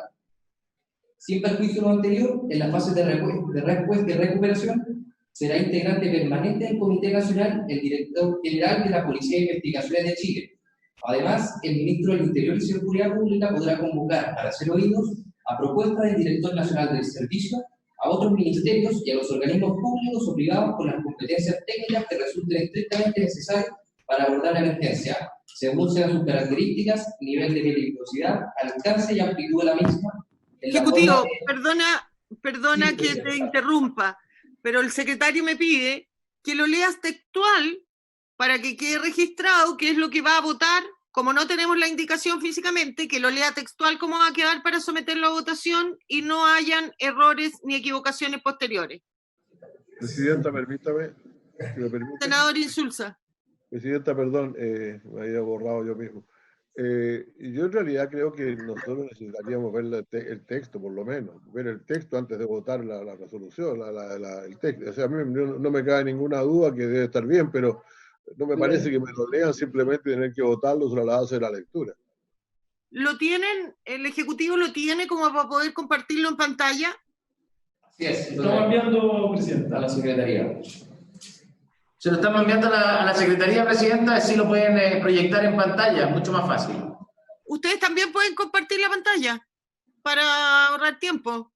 S8: Sin perjuicio de lo anterior, en la fase de respuesta y recuperación, será integrante permanente del Comité Nacional el director general de la Policía de Investigaciones de Chile. Además, el ministro del Interior y Seguridad Pública podrá convocar para hacer oídos a propuesta del director nacional del servicio, a otros ministerios y a los organismos públicos o privados con las competencias técnicas que resulten estrictamente necesarias para abordar la emergencia, según sean sus características, nivel de peligrosidad, alcance y amplitud de la misma.
S1: Ejecutivo, perdona que te interrumpa, pero el secretario me pide que lo leas textual para que quede registrado qué es lo que va a votar, como no tenemos la indicación físicamente, que lo lea textual cómo va a quedar para someterlo a votación y no hayan errores ni equivocaciones posteriores.
S2: Presidenta, permítame. Si me permite.
S1: Senador Insulza.
S2: Presidenta, perdón, me había borrado yo mismo. Yo en realidad creo que nosotros necesitaríamos ver el texto, por lo menos, ver el texto antes de votar la resolución, el texto. O sea, a mí no me cabe ninguna duda que debe estar bien, pero no me parece que me lo lean simplemente tener que votarlo sobre la base de la lectura.
S1: ¿Lo tienen? ¿El Ejecutivo lo tiene como para poder compartirlo en pantalla?
S8: Así es.
S11: Estamos enviando, Presidenta,
S8: a la Secretaría.
S5: Se lo estamos enviando a la Secretaría, Presidenta, así lo pueden proyectar en pantalla, mucho más fácil.
S1: Ustedes también pueden compartir la pantalla para ahorrar tiempo.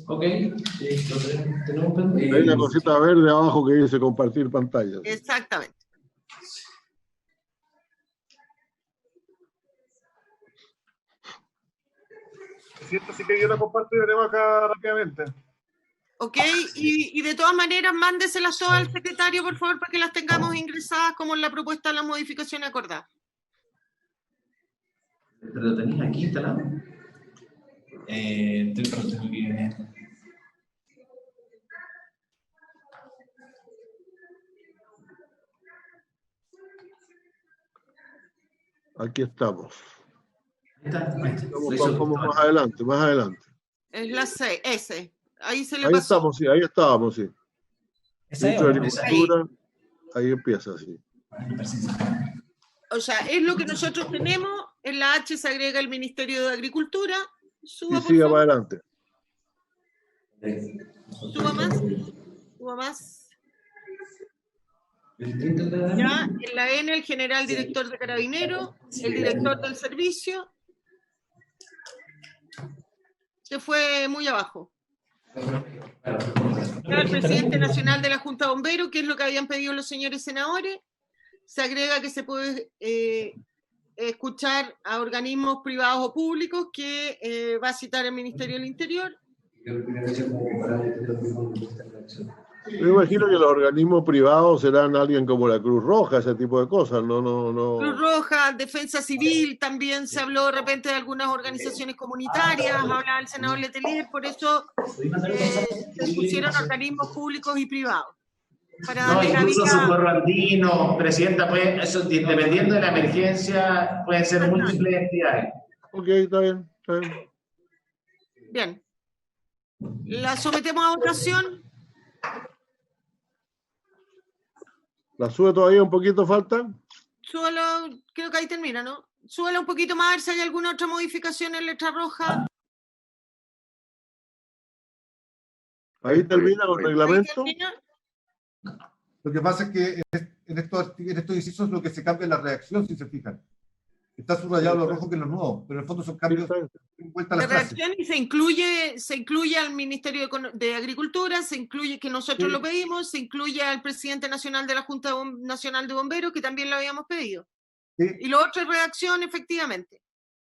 S11: Ok. Tenemos
S2: Hay una cosita verde abajo que dice compartir pantalla.
S1: Exactamente.
S7: Siento sí que yo la comparto y veremos acá rápidamente.
S1: Ok, y de todas maneras, mándeselas todas al secretario, por favor, para que las tengamos ingresadas como en la propuesta de la modificación acordada.
S5: ¿Pero lo tenéis aquí instalado? Tengo que...
S2: Aquí estamos.
S5: Ahí
S2: Vamos más adelante, más adelante.
S1: Es la C, S. Ahí se le
S2: Ahí
S1: pasó.
S2: estamos, sí, ahí estábamos, sí. Ministro de Agricultura, ahí empieza, sí.
S1: O sea, es lo que nosotros tenemos. En la H se agrega el Ministerio de Agricultura. Suba,
S2: Y siga
S1: por
S2: para
S1: favor.
S2: adelante.
S1: Suba más. Suba más. Ya, en la N, el general director de Carabineros, el director del servicio. Se fue muy abajo. El presidente nacional de la Junta de Bomberos, que es lo que habían pedido los señores senadores. Se agrega que se puede escuchar a organismos privados o públicos que va a citar el Ministerio del Interior.
S2: Me imagino que los organismos privados serán alguien como la Cruz Roja, ese tipo de cosas, no.
S1: Cruz Roja, Defensa Civil, también se habló de repente de algunas organizaciones comunitarias, hablaba el senador Letelier, por eso se pusieron organismos públicos y privados. Para
S5: No,
S1: darle
S5: incluso
S1: cabida...
S5: Socorro Andino, Presidenta, pues, eso, dependiendo de la emergencia, pueden ser múltiples entidades.
S2: Ok, está bien, está bien.
S1: Bien. La sometemos a votación.
S2: ¿La sube todavía un poquito falta?
S1: Súbalo, creo que ahí termina, ¿no? Súbalo un poquito más, a ver si hay alguna otra modificación en letra roja.
S2: Ahí termina con el reglamento.
S7: Lo que pasa es que en estos incisos lo que se cambia es la redacción, si se fijan. Está subrayado lo rojo que es lo nuevo, pero en el fondo son cambios en vuelta a la
S1: La
S7: frase.
S1: redacción y se incluye al Ministerio de Agricultura, se incluye, que nosotros lo pedimos, se incluye al presidente nacional de la Junta Nacional de Bomberos, que también lo habíamos pedido.
S7: Sí.
S1: Y lo otro es redacción, efectivamente.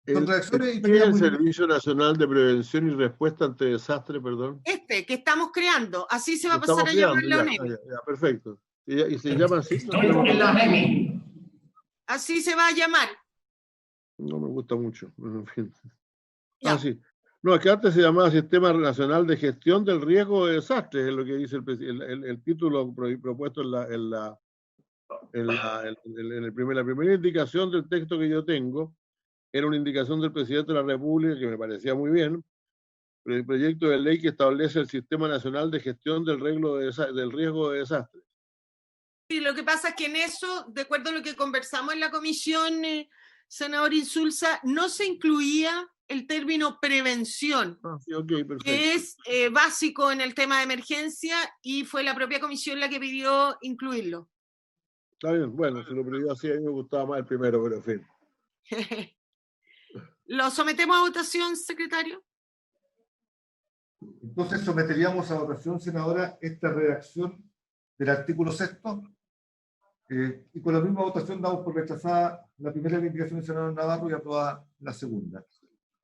S7: Son redacciones y
S2: ¿Qué es el Servicio Nacional de Prevención y Respuesta ante Desastre, perdón?
S1: Que estamos creando, así se va a
S2: Estamos
S1: pasar a llamar la
S2: creando,
S1: ONEMI.
S2: ya, perfecto. ¿Y se llama así?
S5: En la ONEMI.
S1: Así se va a llamar.
S2: No me gusta mucho. En fin.
S1: Ya.
S2: Sí. No, es que antes se llamaba Sistema Nacional de Gestión del Riesgo de Desastres, es lo que dice el título propuesto en la primera indicación del texto que yo tengo. Era una indicación del presidente de la República que me parecía muy bien, pero el proyecto de ley que establece el Sistema Nacional de Gestión del Riesgo de Desastres.
S1: Y lo que pasa es que en eso, de acuerdo a lo que conversamos en la comisión, senador Insulza, no se incluía el término prevención,
S2: Sí, okay,
S1: que es básico en el tema de emergencia, y fue la propia comisión la que pidió incluirlo.
S2: Está bien, bueno, si lo pidió así, a mí me gustaba más el primero, pero en fin.
S1: ¿Lo sometemos a votación, secretario?
S7: Entonces someteríamos a votación, senadora, esta redacción del artículo 6º, y con la misma votación damos por rechazada la primera indicación del senador Navarro y aprobada la segunda.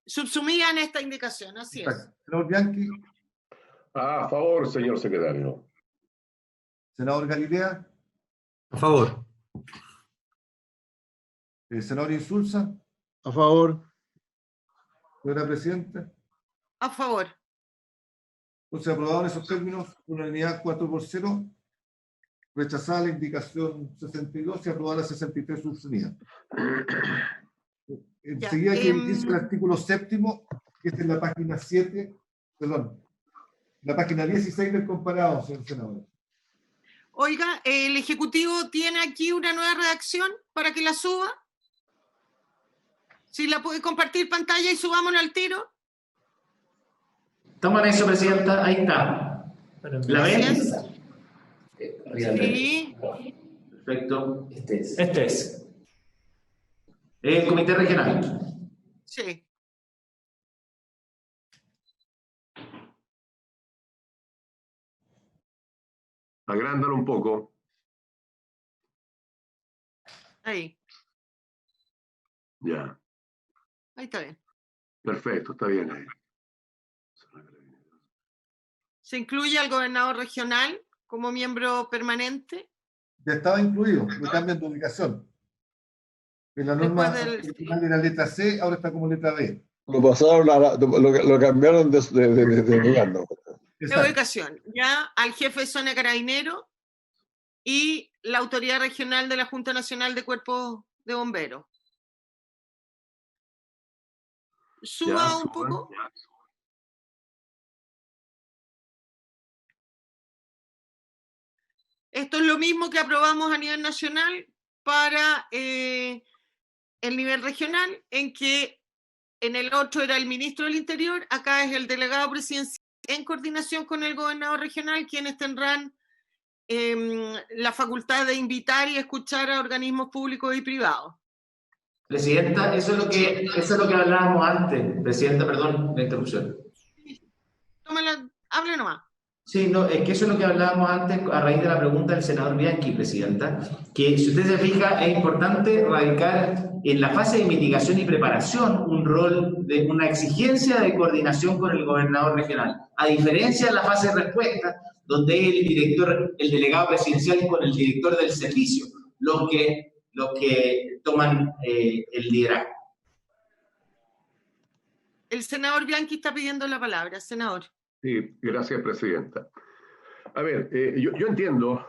S1: Subsumían esta indicación, así es.
S7: Senador Bianchi.
S4: A favor, señor secretario.
S7: Senador Galilea.
S10: A favor.
S7: Senador Insulza.
S2: A favor.
S7: Señora Presidenta.
S1: A favor.
S7: Entonces, aprobado en esos términos, unanimidad 4-0. Rechazada la indicación 62 y aprobada la 63 subsunida. Enseguida que dice el artículo 7º, que es en la página 7, perdón, la página 16 del comparado, señor senador.
S1: Oiga, ¿el Ejecutivo tiene aquí una nueva redacción para que la suba? Si la puede compartir pantalla y subámosla al tiro.
S5: Estamos en eso, Presidenta. Ahí está. ¿La ven?
S1: Sí.
S5: Perfecto. Este es. El Comité Regional.
S1: Sí.
S4: Agrándalo un poco.
S1: Ahí.
S4: Ya.
S1: Ahí está bien.
S4: Perfecto, está bien ahí.
S1: ¿Se incluye al gobernador regional como miembro permanente?
S7: Ya estaba incluido, lo cambian de ubicación. En la norma original de la letra C, ahora está como letra B.
S2: Lo pasaron lo cambiaron de lugar, ¿no?
S1: De ubicación. Ya al jefe de zona carabinero y la autoridad regional de la Junta Nacional de Cuerpos de Bomberos. Suba un poco. Esto es lo mismo que aprobamos a nivel nacional para el nivel regional, en que en el otro era el ministro del Interior, acá es el delegado presidencial en coordinación con el gobernador regional, quienes tendrán la facultad de invitar y escuchar a organismos públicos y privados.
S5: Presidenta, eso es lo que hablábamos antes. Presidenta, perdón la interrupción.
S1: Hable nomás.
S5: Sí, no, es que eso es lo que hablábamos antes a raíz de la pregunta del senador Bianchi, Presidenta, que si usted se fija es importante radicar en la fase de mitigación y preparación un rol de una exigencia de coordinación con el gobernador regional, a diferencia de la fase de respuesta, donde el delegado presidencial con el director del servicio, los que toman el liderazgo.
S1: El senador Bianchi está pidiendo la palabra, senador.
S4: Sí, gracias, Presidenta. A ver, yo entiendo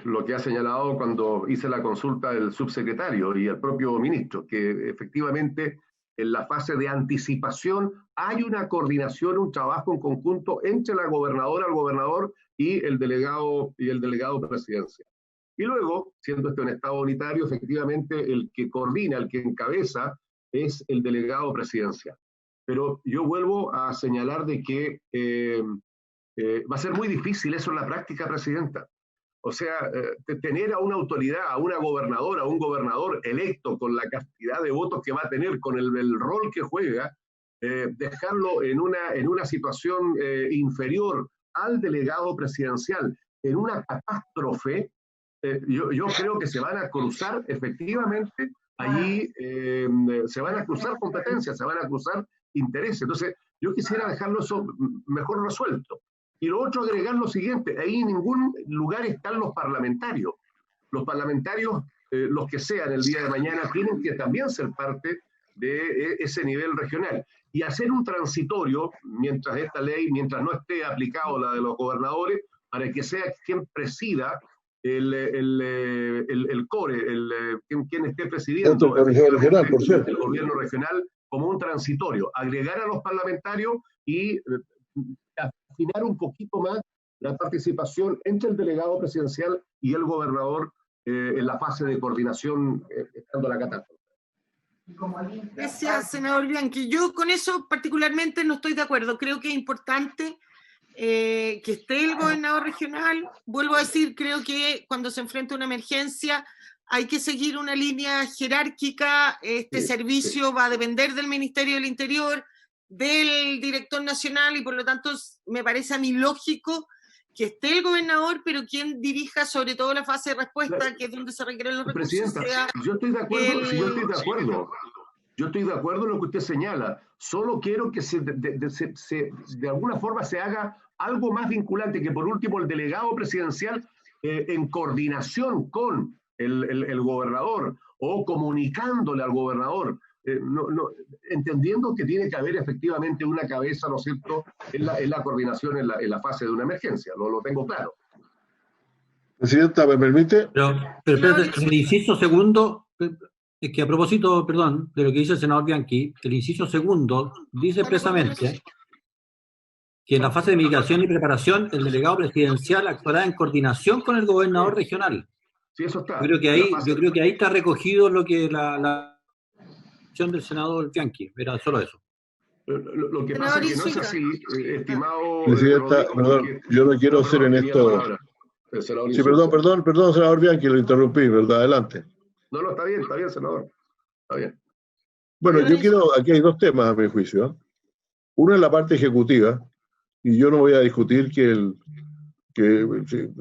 S4: lo que ha señalado cuando hice la consulta del subsecretario y el propio ministro, que efectivamente en la fase de anticipación hay una coordinación, un trabajo en conjunto entre la gobernadora, el gobernador y el delegado presidencial. Y luego, siendo este un estado unitario, efectivamente el que coordina, el que encabeza es el delegado presidencial. Pero yo vuelvo a señalar de que va a ser muy difícil eso en la práctica, Presidenta. O sea, tener a una autoridad, a una gobernadora, a un gobernador electo con la cantidad de votos que va a tener, con el rol que juega, dejarlo en una situación inferior al delegado presidencial, en una catástrofe, yo creo que se van a cruzar efectivamente allí, se van a cruzar competencias, se van a cruzar intereses. Entonces, yo quisiera dejarlo eso mejor resuelto. Y lo otro, agregar lo siguiente, ahí en ningún lugar están los parlamentarios. Los parlamentarios, los que sean el día de mañana, tienen que también ser parte de ese nivel regional. Y hacer un transitorio, mientras esta ley, mientras no esté aplicado la de los gobernadores, para que sea quien presida el CORE, quien esté presidiendo el gobierno regional, como un transitorio, agregar a los parlamentarios y afinar un poquito más la participación entre el delegado presidencial y el gobernador en la fase de coordinación estando la catástrofe.
S1: Gracias, senador Bianchi. Yo con eso particularmente no estoy de acuerdo. Creo que es importante que esté el gobernador regional. Vuelvo a decir, creo que cuando se enfrenta una emergencia hay que seguir una línea jerárquica. Este servicio va a depender del Ministerio del Interior, del director nacional, y por lo tanto me parece a mí lógico que esté el gobernador, pero quien dirija sobre todo la fase de respuesta, que es donde se requieren los recursos.
S4: Presidenta, yo estoy de acuerdo, yo estoy de acuerdo en lo que usted señala. Solo quiero que de alguna forma se haga algo más vinculante, que por último el delegado presidencial en coordinación con el gobernador o comunicándole al gobernador, entendiendo que tiene que haber efectivamente una cabeza, ¿no es cierto?, en la coordinación en la fase de una emergencia, lo tengo claro.
S2: Presidenta, ¿me permite?
S10: Pero espérate, el inciso segundo, es que a propósito, perdón, de lo que dice el senador Bianchi, el inciso segundo dice expresamente que en la fase de mitigación y preparación el delegado presidencial actuará en coordinación con el gobernador regional.
S4: Sí, eso está.
S10: Yo creo que ahí está recogido lo que la acción del senador Bianchi, era solo eso.
S4: Lo que pasa es que no es así, estimado...
S2: Presidenta, perdón, yo no quiero ser en esto... Sí, perdón, senador Bianchi, lo interrumpí, ¿verdad? Adelante.
S4: No, está bien, senador. Está bien.
S2: Bueno, aquí hay dos temas a mi juicio, ¿eh? Uno es la parte ejecutiva, y yo no voy a discutir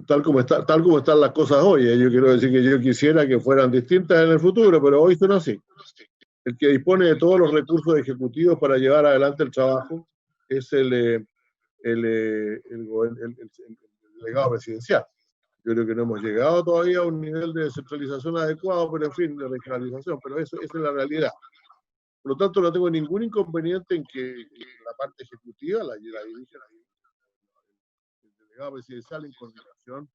S2: tal como están las cosas hoy, yo quiero decir que yo quisiera que fueran distintas en el futuro, pero hoy son así. El que dispone de todos los recursos ejecutivos para llevar adelante el trabajo es el delegado presidencial. Yo creo que no hemos llegado todavía a un nivel de descentralización adecuado, pero en fin, de regionalización, pero esa es la realidad. Por lo tanto, no tengo ningún inconveniente en que la parte ejecutiva la dirige el delegado presidencial en coordinación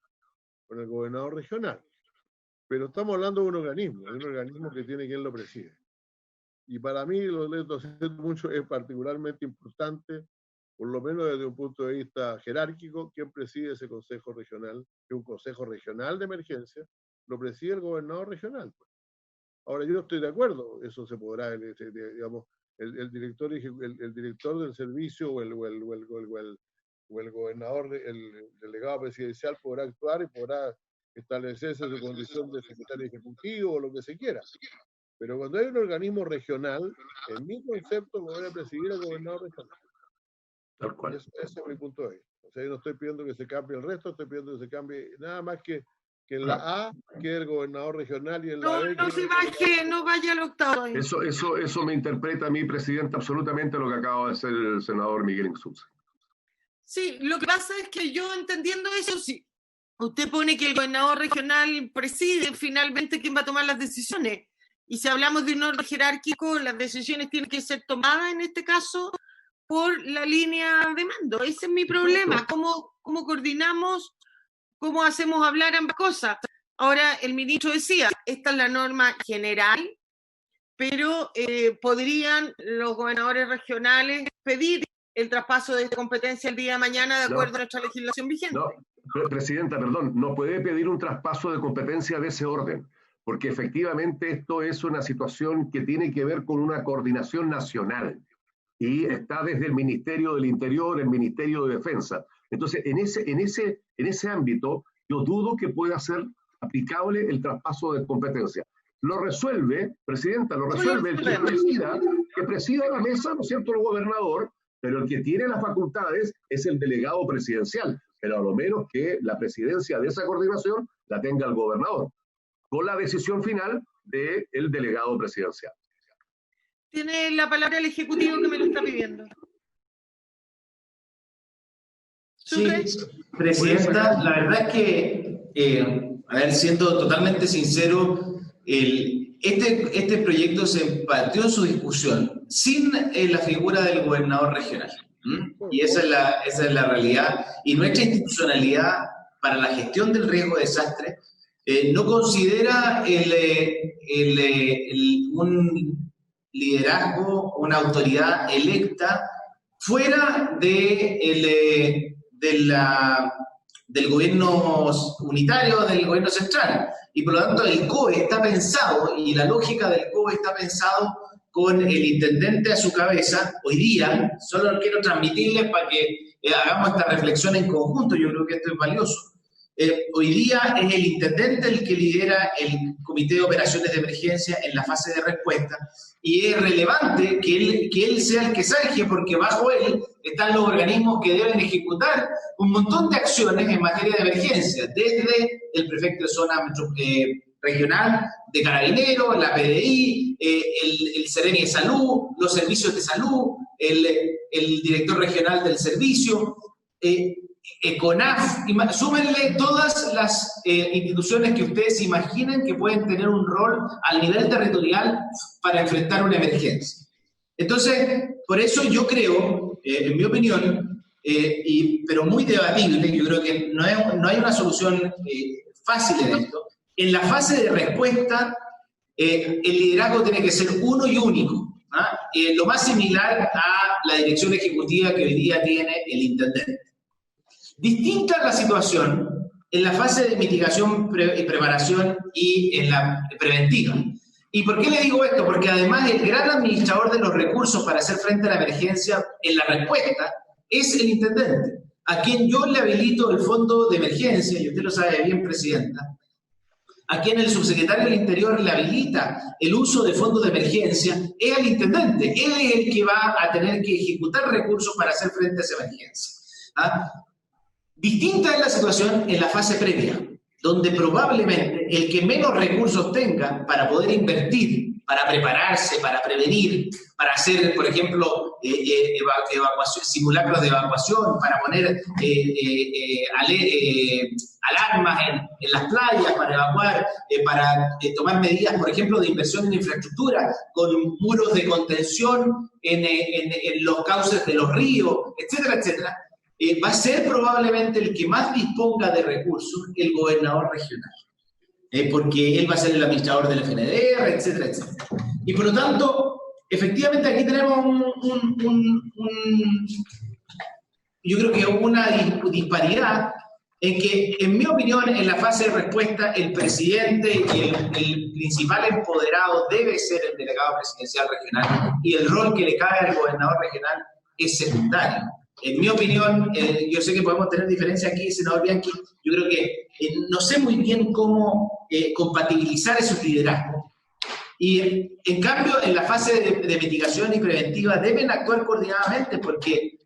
S2: con el gobernador regional. Pero estamos hablando de un organismo que tiene quien lo preside. Y para mí, lo siento mucho, es particularmente importante, por lo menos desde un punto de vista jerárquico, quién preside ese consejo regional, que es un consejo regional de emergencia, lo preside el gobernador regional. Ahora, yo no estoy de acuerdo, eso se podrá, digamos, el director del servicio o el gobernador, el delegado presidencial podrá actuar y podrá establecerse su condición de secretario ejecutivo o lo que se quiera. Pero cuando hay un organismo regional, en mi concepto lo debe presidir el gobernador regional.
S4: Tal cual.
S2: Ese es mi punto de vista. O sea, yo no estoy pidiendo que se cambie el resto, estoy pidiendo que se cambie nada más que en la A quede el gobernador regional y en la B...
S1: No vaya al octavo.
S4: Eso me interpreta a mí, Presidenta, absolutamente lo que acaba de hacer el senador Miguel Insulza.
S1: Sí, lo que pasa es que yo entendiendo eso, sí, usted pone que el gobernador regional preside finalmente quién va a tomar las decisiones. Y si hablamos de un orden jerárquico, las decisiones tienen que ser tomadas en este caso por la línea de mando. Ese es mi problema. ¿Cómo coordinamos? ¿Cómo hacemos hablar ambas cosas? Ahora, el ministro decía, esta es la norma general, pero podrían los gobernadores regionales pedir el traspaso de esta competencia el día de mañana de acuerdo a nuestra legislación vigente.
S4: No, Presidenta, perdón, no puede pedir un traspaso de competencia de ese orden, porque efectivamente esto es una situación que tiene que ver con una coordinación nacional y está desde el Ministerio del Interior, el Ministerio de Defensa. Entonces, en ese ámbito, yo dudo que pueda ser aplicable el traspaso de competencia. Lo resuelve, Presidenta, el que presida la mesa, ¿no es cierto?, el gobernador, pero el que tiene las facultades es el delegado presidencial, pero a lo menos que la presidencia de esa coordinación la tenga el gobernador, con la decisión final del delegado presidencial.
S1: Tiene la palabra el Ejecutivo que me lo está pidiendo.
S5: Sí, Presidenta, la verdad es que, siendo totalmente sincero, este proyecto se partió en su discusión sin la figura del gobernador regional. Y esa es la realidad. Y nuestra institucionalidad para la gestión del riesgo de desastre no considera un liderazgo, una autoridad electa fuera del gobierno unitario, del gobierno central. Y por lo tanto el COE está pensado, y la lógica del COE está pensado con el intendente a su cabeza. Hoy día, solo quiero transmitirles para que hagamos esta reflexión en conjunto, yo creo que esto es valioso. Hoy día es el intendente el que lidera el Comité de Operaciones de Emergencia en la fase de respuesta, y es relevante que él sea el que salga, porque bajo él están los organismos que deben ejecutar un montón de acciones en materia de emergencia, desde el prefecto de zona regional de Carabineros, la PDI, el Seremi de Salud, los servicios de salud, el director regional del servicio. CONAF, súmenle todas las instituciones que ustedes imaginen que pueden tener un rol al nivel territorial para enfrentar una emergencia. Entonces, por eso yo creo, en mi opinión, pero muy debatible, yo creo que no hay una solución fácil en esto. En la fase de respuesta, el liderazgo tiene que ser uno y único, ¿ah? Lo más similar a la dirección ejecutiva que hoy día tiene el intendente. Distinta la situación en la fase de mitigación y preparación y en la preventiva. ¿Y por qué le digo esto? Porque además el gran administrador de los recursos para hacer frente a la emergencia en la respuesta es el intendente, a quien yo le habilito el fondo de emergencia, y usted lo sabe bien, Presidenta, a quien el subsecretario del Interior le habilita el uso de fondos de emergencia, es al intendente. Él es el que va a tener que ejecutar recursos para hacer frente a esa emergencia. ¿Ah? Distinta es la situación en la fase previa, donde probablemente el que menos recursos tenga para poder invertir, para prepararse, para prevenir, para hacer, por ejemplo, simulacros de evacuación, para poner alarmas en las playas para evacuar, para tomar medidas, por ejemplo, de inversión en infraestructura, con muros de contención en los cauces de los ríos, etcétera, etcétera. Va a ser probablemente el que más disponga de recursos el gobernador regional, porque él va a ser el administrador del FNDR, etcétera, etcétera. Y por lo tanto, efectivamente aquí tenemos yo creo que una disparidad en que, en mi opinión, en la fase de respuesta, el presidente y el principal empoderado debe ser el delegado presidencial regional, y el rol que le cae al gobernador regional es secundario. En mi opinión, yo sé que podemos tener diferencias aquí, senador Bianchi, yo creo que no sé muy bien cómo compatibilizar esos liderazgos. Y en cambio, en la fase de mitigación y preventiva deben actuar coordinadamente, porque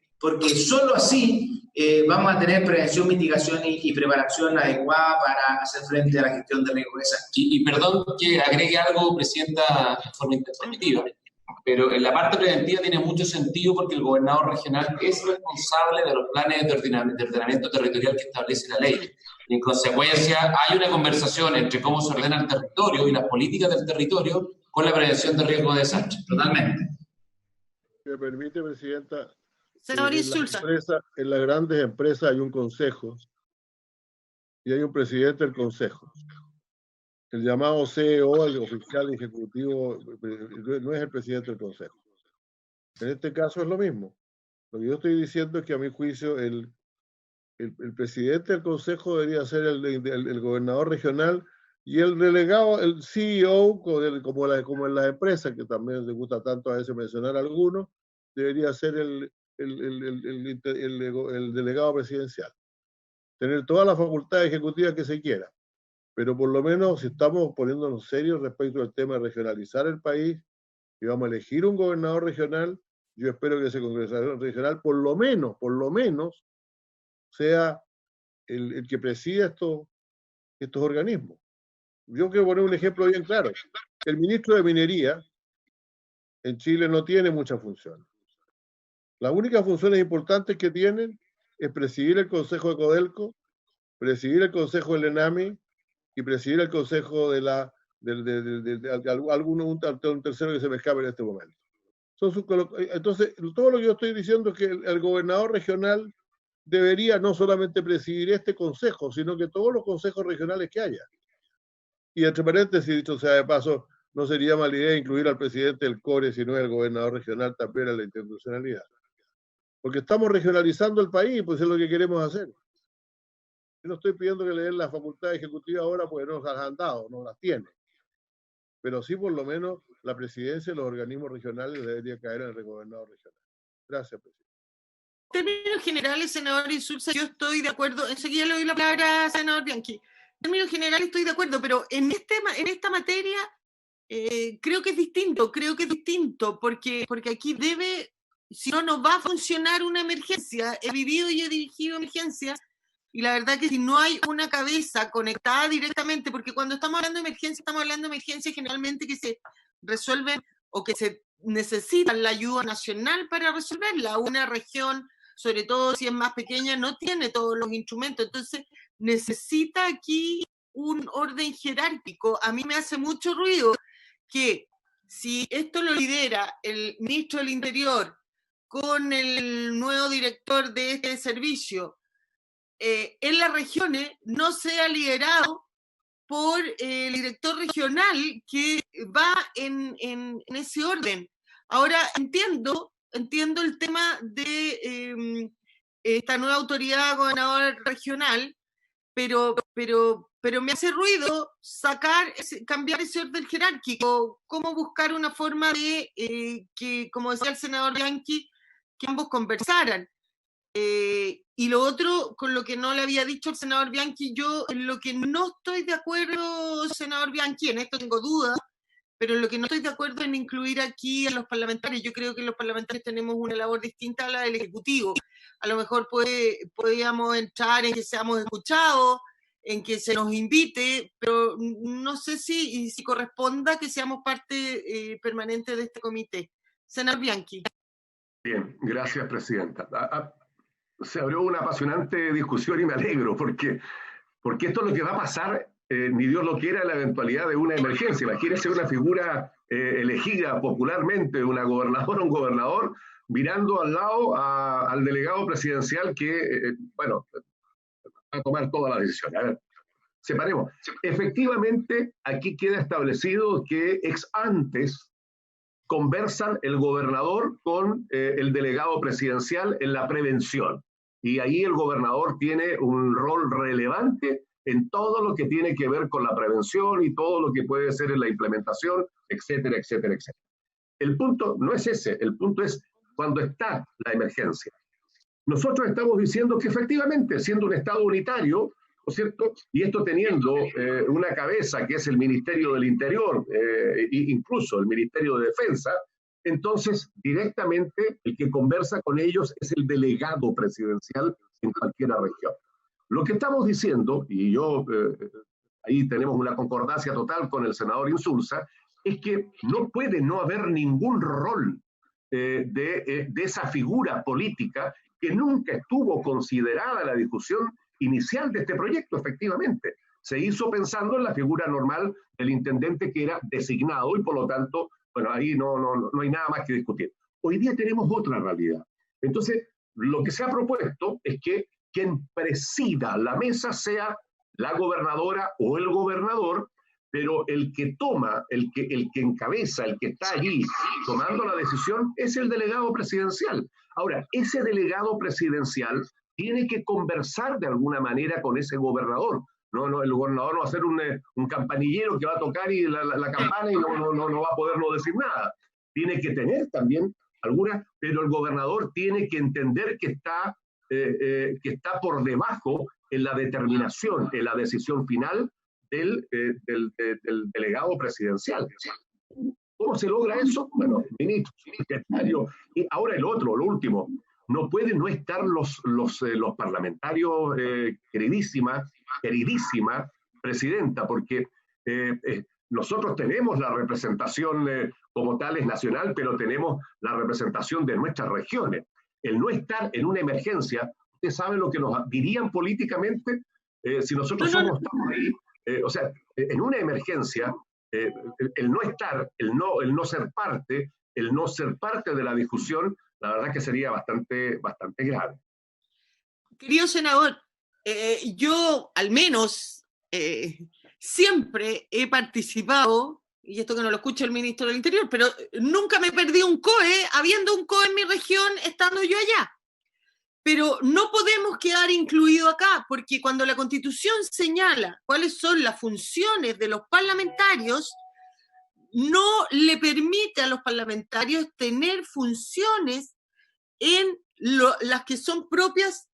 S5: solo así vamos a tener prevención, mitigación y preparación adecuada para hacer frente a la gestión de riesgo de desastre.
S3: Y perdón que agregue algo, Presidenta, de forma interpretativa, pero en la parte preventiva tiene mucho sentido porque el gobernador regional es responsable de los planes de ordenamiento territorial que establece la ley. Y en consecuencia hay una conversación entre cómo se ordena el territorio y las políticas del territorio con la prevención de riesgo de desastre.
S5: Totalmente.
S2: ¿Me permite, Presidenta?
S1: Senador Insulza.
S2: En las grandes empresas hay un consejo y hay un presidente del consejo. El llamado CEO, el oficial ejecutivo, no es el presidente del consejo. En este caso es lo mismo. Lo que yo estoy diciendo es que a mi juicio el presidente del consejo debería ser el gobernador regional, y el delegado, el CEO, como en las empresas, que también le gusta tanto a veces mencionar algunos, debería ser el delegado presidencial. Tener todas las facultades ejecutivas que se quiera. Pero por lo menos, si estamos poniéndonos serios respecto al tema de regionalizar el país y vamos a elegir un gobernador regional, yo espero que ese gobernador regional por lo menos sea el que presida estos organismos. Yo quiero poner un ejemplo bien claro. El ministro de Minería en Chile no tiene muchas funciones. Las únicas funciones importantes que tienen es presidir el Consejo de Codelco, presidir el Consejo del ENAMI, y presidir el consejo de un tercero que se me escape en este momento. Entonces, todo lo que yo estoy diciendo es que el gobernador regional debería no solamente presidir este consejo, sino que todos los consejos regionales que haya. Y entre paréntesis, dicho sea de paso, no sería mala idea incluir al presidente del CORE, si no es el gobernador regional, también en la institucionalidad. Porque estamos regionalizando el país, pues es lo que queremos hacer. Yo no estoy pidiendo que le den la facultad ejecutiva ahora porque no las han dado, no las tiene. Pero sí, por lo menos, la presidencia de los organismos regionales debería caer en el gobernador regional. Gracias, presidente.
S1: En términos generales, senador Insulza, yo estoy de acuerdo. Enseguida le doy la palabra a senador Bianchi. En términos generales estoy de acuerdo, pero en esta materia creo que es distinto, porque aquí si no, no va a funcionar una emergencia. He vivido y he dirigido emergencias, y la verdad que si no hay una cabeza conectada directamente, porque cuando estamos hablando de emergencias generalmente que se resuelven o que se necesita la ayuda nacional para resolverla. Una región sobre todo si es más pequeña, no tiene todos los instrumentos. Entonces, necesita aquí un orden jerárquico. A mí me hace mucho ruido que si esto lo lidera el ministro del Interior con el nuevo director de este servicio, en las regiones no sea liderado por el director regional que va en ese orden. Ahora entiendo el tema de esta nueva autoridad gobernadora regional, pero me hace ruido cambiar ese orden jerárquico, cómo buscar una forma de que, como decía el senador Bianchi, que ambos conversaran. Y lo otro, con lo que no le había dicho el senador Bianchi, yo en lo que no estoy de acuerdo, senador Bianchi, en esto tengo dudas, pero en lo que no estoy de acuerdo en incluir aquí a los parlamentarios. Yo creo que los parlamentarios tenemos una labor distinta a la del Ejecutivo. A lo mejor podríamos entrar en que seamos escuchados, en que se nos invite, pero no sé si corresponda que seamos parte permanente de este comité. Senador Bianchi.
S4: Bien, gracias, presidenta. Se abrió una apasionante discusión y me alegro, porque esto es lo que va a pasar, ni Dios lo quiera, en la eventualidad de una emergencia. Imagínese una figura elegida popularmente, una gobernadora, un gobernador, mirando al lado al delegado presidencial que, bueno, va a tomar todas las decisiones. A ver, separemos. Efectivamente, aquí queda establecido que ex antes conversan el gobernador con el delegado presidencial en la prevención. Y ahí el gobernador tiene un rol relevante en todo lo que tiene que ver con la prevención y todo lo que puede ser en la implementación, etcétera, etcétera, etcétera. El punto no es ese, el punto es cuando está la emergencia. Nosotros estamos diciendo que efectivamente, siendo un Estado unitario, ¿no es cierto? Y esto teniendo una cabeza que es el Ministerio del Interior, e incluso el Ministerio de Defensa, entonces directamente el que conversa con ellos es el delegado presidencial en cualquier región. Lo que estamos diciendo, y ahí tenemos una concordancia total con el senador Insulza, es que no puede no haber ningún rol de esa figura política que nunca estuvo considerada en la discusión inicial de este proyecto, efectivamente. Se hizo pensando en la figura normal del intendente que era designado y por lo tanto, bueno, ahí no hay nada más que discutir. Hoy día tenemos otra realidad. Entonces, lo que se ha propuesto es que quien presida la mesa sea la gobernadora o el gobernador, pero el que toma, el que encabeza, el que está allí tomando la decisión es el delegado presidencial. Ahora, ese delegado presidencial tiene que conversar de alguna manera con ese gobernador. No, el gobernador no va a ser un campanillero que va a tocar y la campana y no va a poder no decir nada. Tiene que tener también alguna, pero el gobernador tiene que entender que está por debajo en la determinación, en la decisión final del delegado presidencial. ¿Cómo se logra eso? Bueno, ministro, secretario, y ahora lo último. No pueden no estar los parlamentarios, queridísima presidenta, porque nosotros tenemos la representación como tal es nacional, pero tenemos la representación de nuestras regiones. El no estar en una emergencia, ¿usted sabe lo que nos dirían políticamente si nosotros estamos ahí? O sea, en una emergencia, el no estar, el no ser parte de la discusión, la verdad que sería bastante grave.
S1: Querido senador, yo al menos siempre he participado, y esto que no lo escucha el ministro del Interior, pero nunca me perdí un COE, habiendo un COE en mi región, estando yo allá. Pero no podemos quedar incluidos acá, porque cuando la Constitución señala cuáles son las funciones de los parlamentarios, no le permite a los parlamentarios tener funciones en las que son propias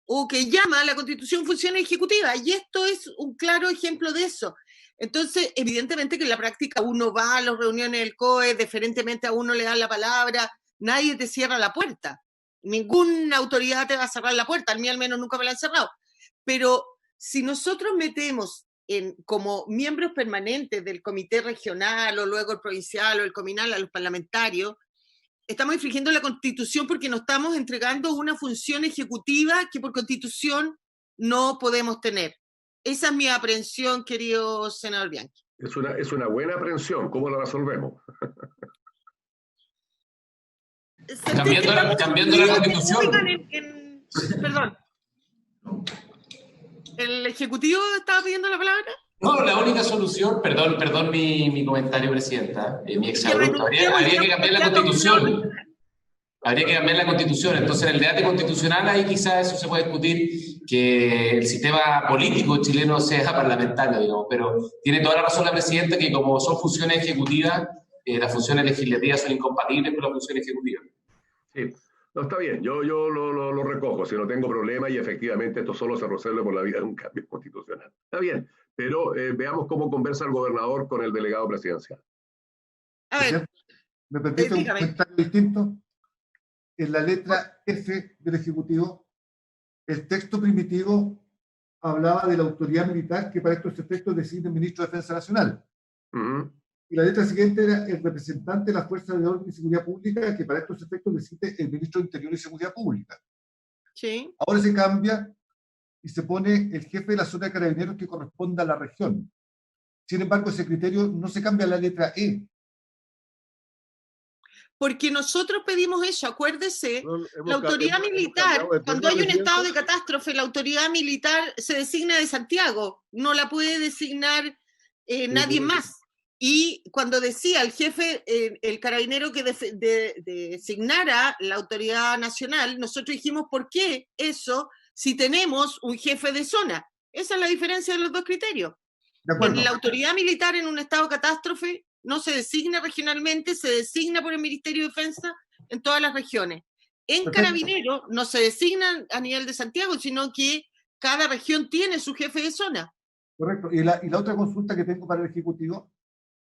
S1: o que llama la Constitución funciones ejecutivas, y esto es un claro ejemplo de eso. Entonces, evidentemente que en la práctica uno va a las reuniones del COE, deferentemente a uno le dan la palabra, nadie te cierra la puerta, ninguna autoridad te va a cerrar la puerta, a mí al menos nunca me la han cerrado, pero si nosotros metemos como miembros permanentes del comité regional o luego el provincial o el comunal a los parlamentarios, estamos infringiendo la Constitución porque nos estamos entregando una función ejecutiva que por Constitución no podemos tener. Esa es mi aprehensión, querido senador Bianchi.
S4: Es una buena aprehensión. ¿Cómo la resolvemos?
S3: Cambiando la Constitución.
S1: Perdón. ¿El Ejecutivo estaba pidiendo la palabra?
S3: No, la única solución, perdón mi comentario, Presidenta, mi exabrupto, habría que cambiar la Constitución. Habría que cambiar la Constitución. Entonces, en el debate constitucional ahí quizás eso se puede discutir, que el sistema político chileno sea parlamentario, digamos, pero tiene toda la razón la Presidenta que como son funciones ejecutivas, las funciones legislativas son incompatibles con las funciones ejecutivas.
S4: Sí, no, está bien, yo lo recojo, si no tengo problema y efectivamente esto solo se resuelve por la vía de un cambio constitucional. Está bien, pero veamos cómo conversa el gobernador con el delegado presidencial.
S1: A ver,
S7: ¿me permite un comentario distinto? En la letra F del Ejecutivo, el texto primitivo hablaba de la autoridad militar que para estos efectos designa el ministro de Defensa Nacional. Y la letra siguiente era el representante de las Fuerzas de Orden y Seguridad Pública que para estos efectos designa el ministro de Interior y Seguridad Pública.
S1: Sí.
S7: Ahora se cambia y se pone el jefe de la zona de carabineros que corresponda a la región. Sin embargo, ese criterio no se cambia en la letra E.
S1: Porque nosotros pedimos eso, acuérdese, la autoridad militar, cuando hay un estado de catástrofe, la autoridad militar se designa de Santiago, no la puede designar nadie más. Y cuando decía el jefe, el carabinero que designara la autoridad nacional, nosotros dijimos, ¿por qué eso si tenemos un jefe de zona? Esa es la diferencia de los dos criterios. En la autoridad militar en un estado de catástrofe no se designa regionalmente, se designa por el Ministerio de Defensa en todas las regiones. En Carabinero no se designa a nivel de Santiago, sino que cada región tiene su jefe de zona.
S7: Correcto. Y la otra consulta que tengo para el Ejecutivo,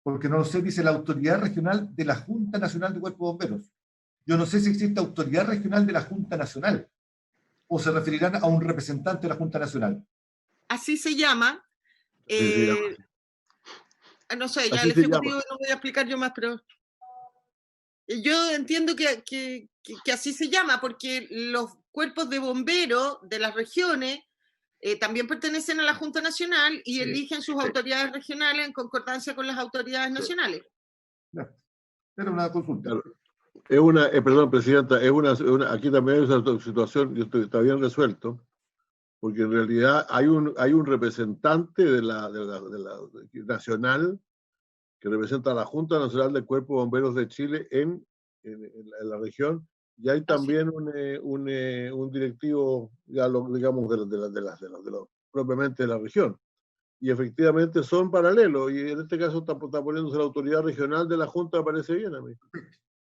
S7: porque no lo sé, dice la autoridad regional de la Junta Nacional de Cuerpo de Bomberos. Yo no sé si existe autoridad regional de la Junta Nacional o se referirán a un representante de la Junta Nacional.
S1: Así se llama. No sé, ya
S2: Así
S1: el Ejecutivo no voy a explicar yo más, pero yo entiendo que así se llama, porque los cuerpos de bomberos de las regiones también pertenecen a la Junta Nacional y eligen sus autoridades regionales en concordancia con las autoridades nacionales.
S7: Era una consulta.
S2: Es una, perdón, Presidenta, aquí también es una situación, está bien resuelto, porque en realidad hay un representante de la nacional que representa a la Junta Nacional del Cuerpo de Bomberos de Chile en la región, y hay también un directivo, ya digamos, propiamente de la región. Y efectivamente son paralelos, y en este caso está poniéndose la autoridad regional de la Junta, me parece bien a mí.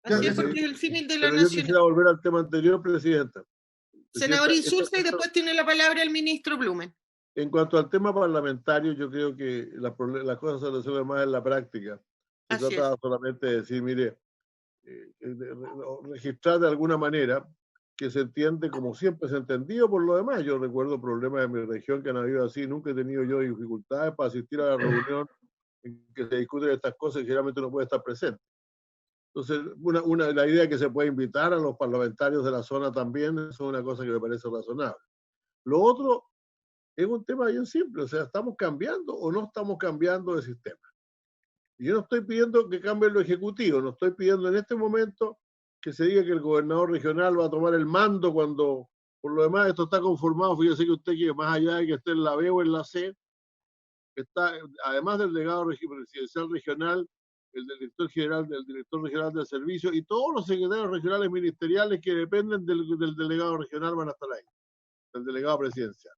S1: Así es, porque es el símil de la
S2: Pero
S1: nación.
S2: yo quisiera volver al tema anterior, Presidenta.
S1: Senador Insulza, y después tiene la palabra el ministro Blumen.
S2: En cuanto al tema parlamentario, yo creo que las cosas se resuelven más en la práctica. Se trata solamente de decir, mire, registrar de alguna manera que se entiende como siempre se ha entendido por lo demás. Yo recuerdo problemas de mi región que han habido así, nunca he tenido yo dificultades para asistir a la reunión en que se discuten estas cosas y generalmente no puede estar presente. Entonces, la idea de que se puede invitar a los parlamentarios de la zona también es una cosa que me parece razonable. Lo otro es un tema bien simple, o sea, ¿estamos cambiando o no estamos cambiando de sistema? Y yo no estoy pidiendo que cambie lo ejecutivo, no estoy pidiendo en este momento que se diga que el gobernador regional va a tomar el mando cuando, por lo demás, esto está conformado. Fíjese que usted que más allá de que esté en la B o en la C, está, además del delegado presidencial regional, el director general, del director regional del servicio y todos los secretarios regionales ministeriales que dependen del delegado regional van a estar ahí, del delegado presidencial.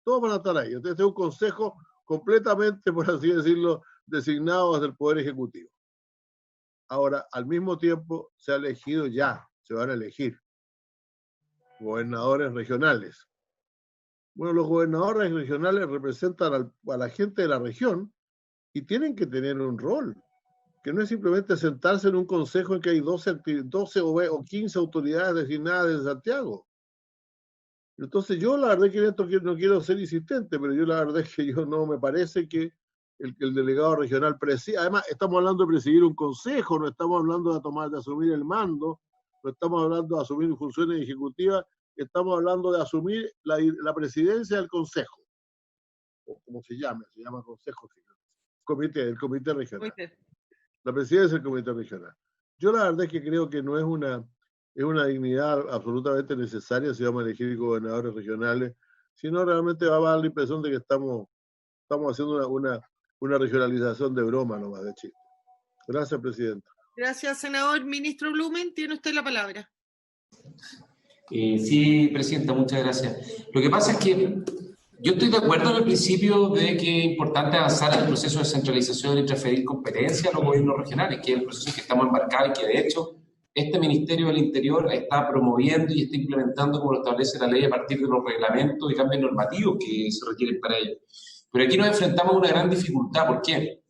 S2: Todos van a estar ahí. Entonces es un consejo completamente, por así decirlo, designado desde el Poder Ejecutivo. Ahora, al mismo tiempo, se ha elegido ya, se van a elegir gobernadores regionales. Bueno, los gobernadores regionales representan a la gente de la región y tienen que tener un rol, que no es simplemente sentarse en un consejo en que hay 12 o 15 autoridades designadas desde Santiago. Entonces yo la verdad que no quiero ser insistente, pero yo la verdad es que yo no me parece que el delegado regional presida. Además, estamos hablando de presidir un consejo, no estamos hablando de asumir el mando no estamos hablando de asumir funciones ejecutivas, estamos hablando de asumir la presidencia del Consejo, o como se llama Consejo, el Comité Regional. La presidencia del Comité Regional. Yo la verdad es que creo que no es una dignidad absolutamente necesaria si vamos a elegir gobernadores regionales, sino realmente va a dar la impresión de que estamos haciendo una regionalización de broma nomás de Chile. Gracias, presidenta.
S1: Gracias, senador. Ministro Blumen, tiene usted la palabra.
S3: Sí, presidenta, muchas gracias. Lo que pasa es que yo estoy de acuerdo en el principio de que es importante avanzar en el proceso de centralización y transferir competencia a los gobiernos regionales, que es el proceso en que estamos embarcados y que de hecho este Ministerio del Interior está promoviendo y está implementando como lo establece la ley a partir de los reglamentos y cambios normativos que se requieren para ello. Pero aquí nos enfrentamos a una gran dificultad. ¿Por qué?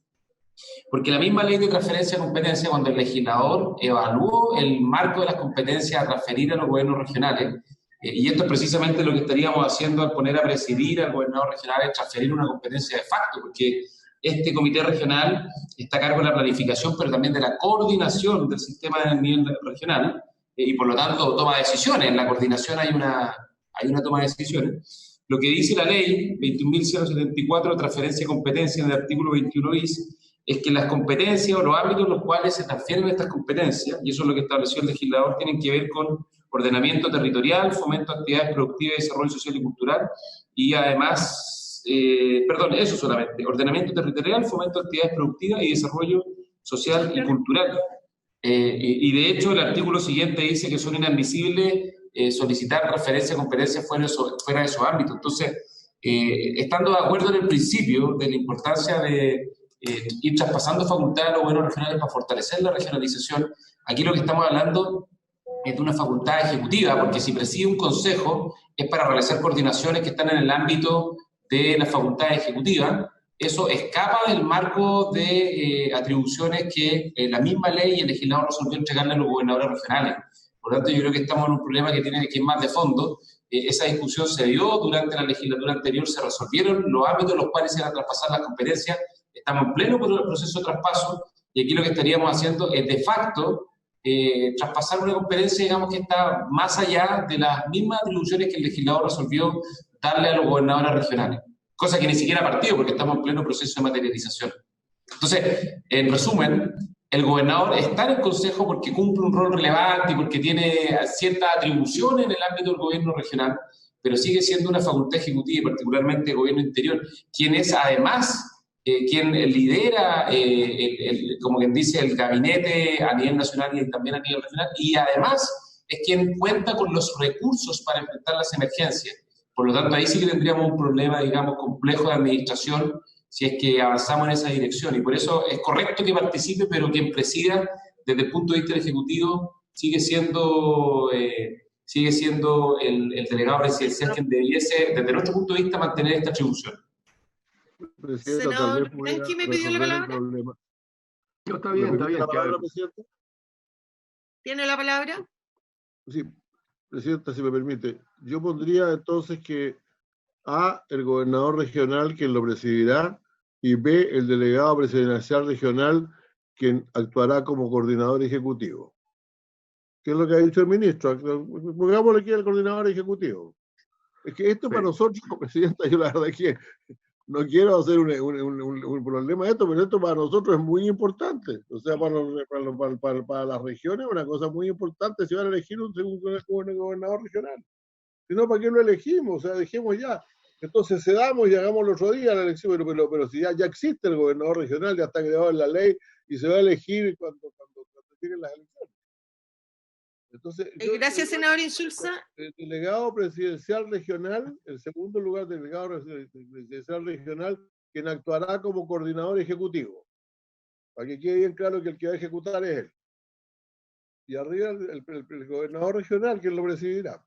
S3: Porque la misma ley de transferencia de competencia, cuando el legislador evaluó el marco de las competencias a transferir a los gobiernos regionales, y esto es precisamente lo que estaríamos haciendo al poner a presidir al gobernador regional, es transferir una competencia de facto, porque este comité regional está a cargo de la planificación, pero también de la coordinación del sistema a nivel regional, y por lo tanto toma decisiones. En la coordinación hay una toma de decisiones. Lo que dice la ley 21.074, transferencia de competencia en el artículo 21 bis, es que las competencias o los ámbitos en los cuales se transfieren estas competencias, y eso es lo que estableció el legislador, tienen que ver con ordenamiento territorial, fomento de actividades productivas y desarrollo social y cultural, y además, eso solamente, ordenamiento territorial, fomento de actividades productivas y desarrollo social y cultural. Y de hecho el artículo siguiente dice que son inadmisibles solicitar transferencia de competencias fuera de esos ámbitos. Entonces, estando de acuerdo en el principio de la importancia de ir traspasando facultades a los gobiernos regionales para fortalecer la regionalización, aquí lo que estamos hablando es de una facultad ejecutiva, porque si preside un consejo es para realizar coordinaciones que están en el ámbito de la facultad ejecutiva. Eso escapa del marco de atribuciones que la misma ley y el legislador resolvió entregarle a los gobernadores regionales. Por lo tanto, yo creo que estamos en un problema que es más de fondo. Esa discusión se dio durante la legislatura anterior, se resolvieron los ámbitos en los cuales se iban a traspasar las competencias. Estamos en pleno proceso de traspaso y aquí lo que estaríamos haciendo es de facto traspasar una competencia, digamos, que está más allá de las mismas atribuciones que el legislador resolvió darle a los gobernadores regionales, cosa que ni siquiera ha partido porque estamos en pleno proceso de materialización. Entonces, en resumen, el gobernador está en el Consejo porque cumple un rol relevante y porque tiene ciertas atribuciones en el ámbito del gobierno regional, pero sigue siendo una facultad ejecutiva y particularmente el gobierno interior, quien es además quien lidera, como quien dice, el gabinete a nivel nacional y también a nivel regional, y además es quien cuenta con los recursos para enfrentar las emergencias. Por lo tanto, ahí sí que tendríamos un problema, digamos, complejo de administración si es que avanzamos en esa dirección. Y por eso es correcto que participe, pero quien presida, desde el punto de vista del Ejecutivo, sigue siendo el delegado presidencial quien debiese, desde nuestro punto de vista, mantener esta atribución.
S1: Senador Bianchi me pidió la palabra.
S4: No, está bien.
S1: ¿Tiene la palabra?
S2: Sí, presidenta, si me permite. Yo pondría entonces que A, el gobernador regional, quien lo presidirá, y B, el delegado presidencial regional, quien actuará como coordinador ejecutivo. ¿Qué es lo que ha dicho el ministro? Pongámosle aquí al coordinador ejecutivo. Es que esto para nosotros, presidenta, yo la verdad es que no quiero hacer un problema de esto, pero esto para nosotros es muy importante. O sea, para las regiones es una cosa muy importante si van a elegir un gobernador regional. Si no, ¿para qué lo elegimos? O sea, dejemos ya. Entonces cedamos y hagamos el otro día la elección, pero si ya existe el gobernador regional, ya está creado en la ley y se va a elegir cuando lleguen las elecciones. Entonces,
S1: gracias, senador Insulza.
S2: El delegado presidencial regional, el segundo lugar del delegado presidencial regional, quien actuará como coordinador ejecutivo. Para que quede bien claro que el que va a ejecutar es él. Y arriba el gobernador regional, quien lo presidirá.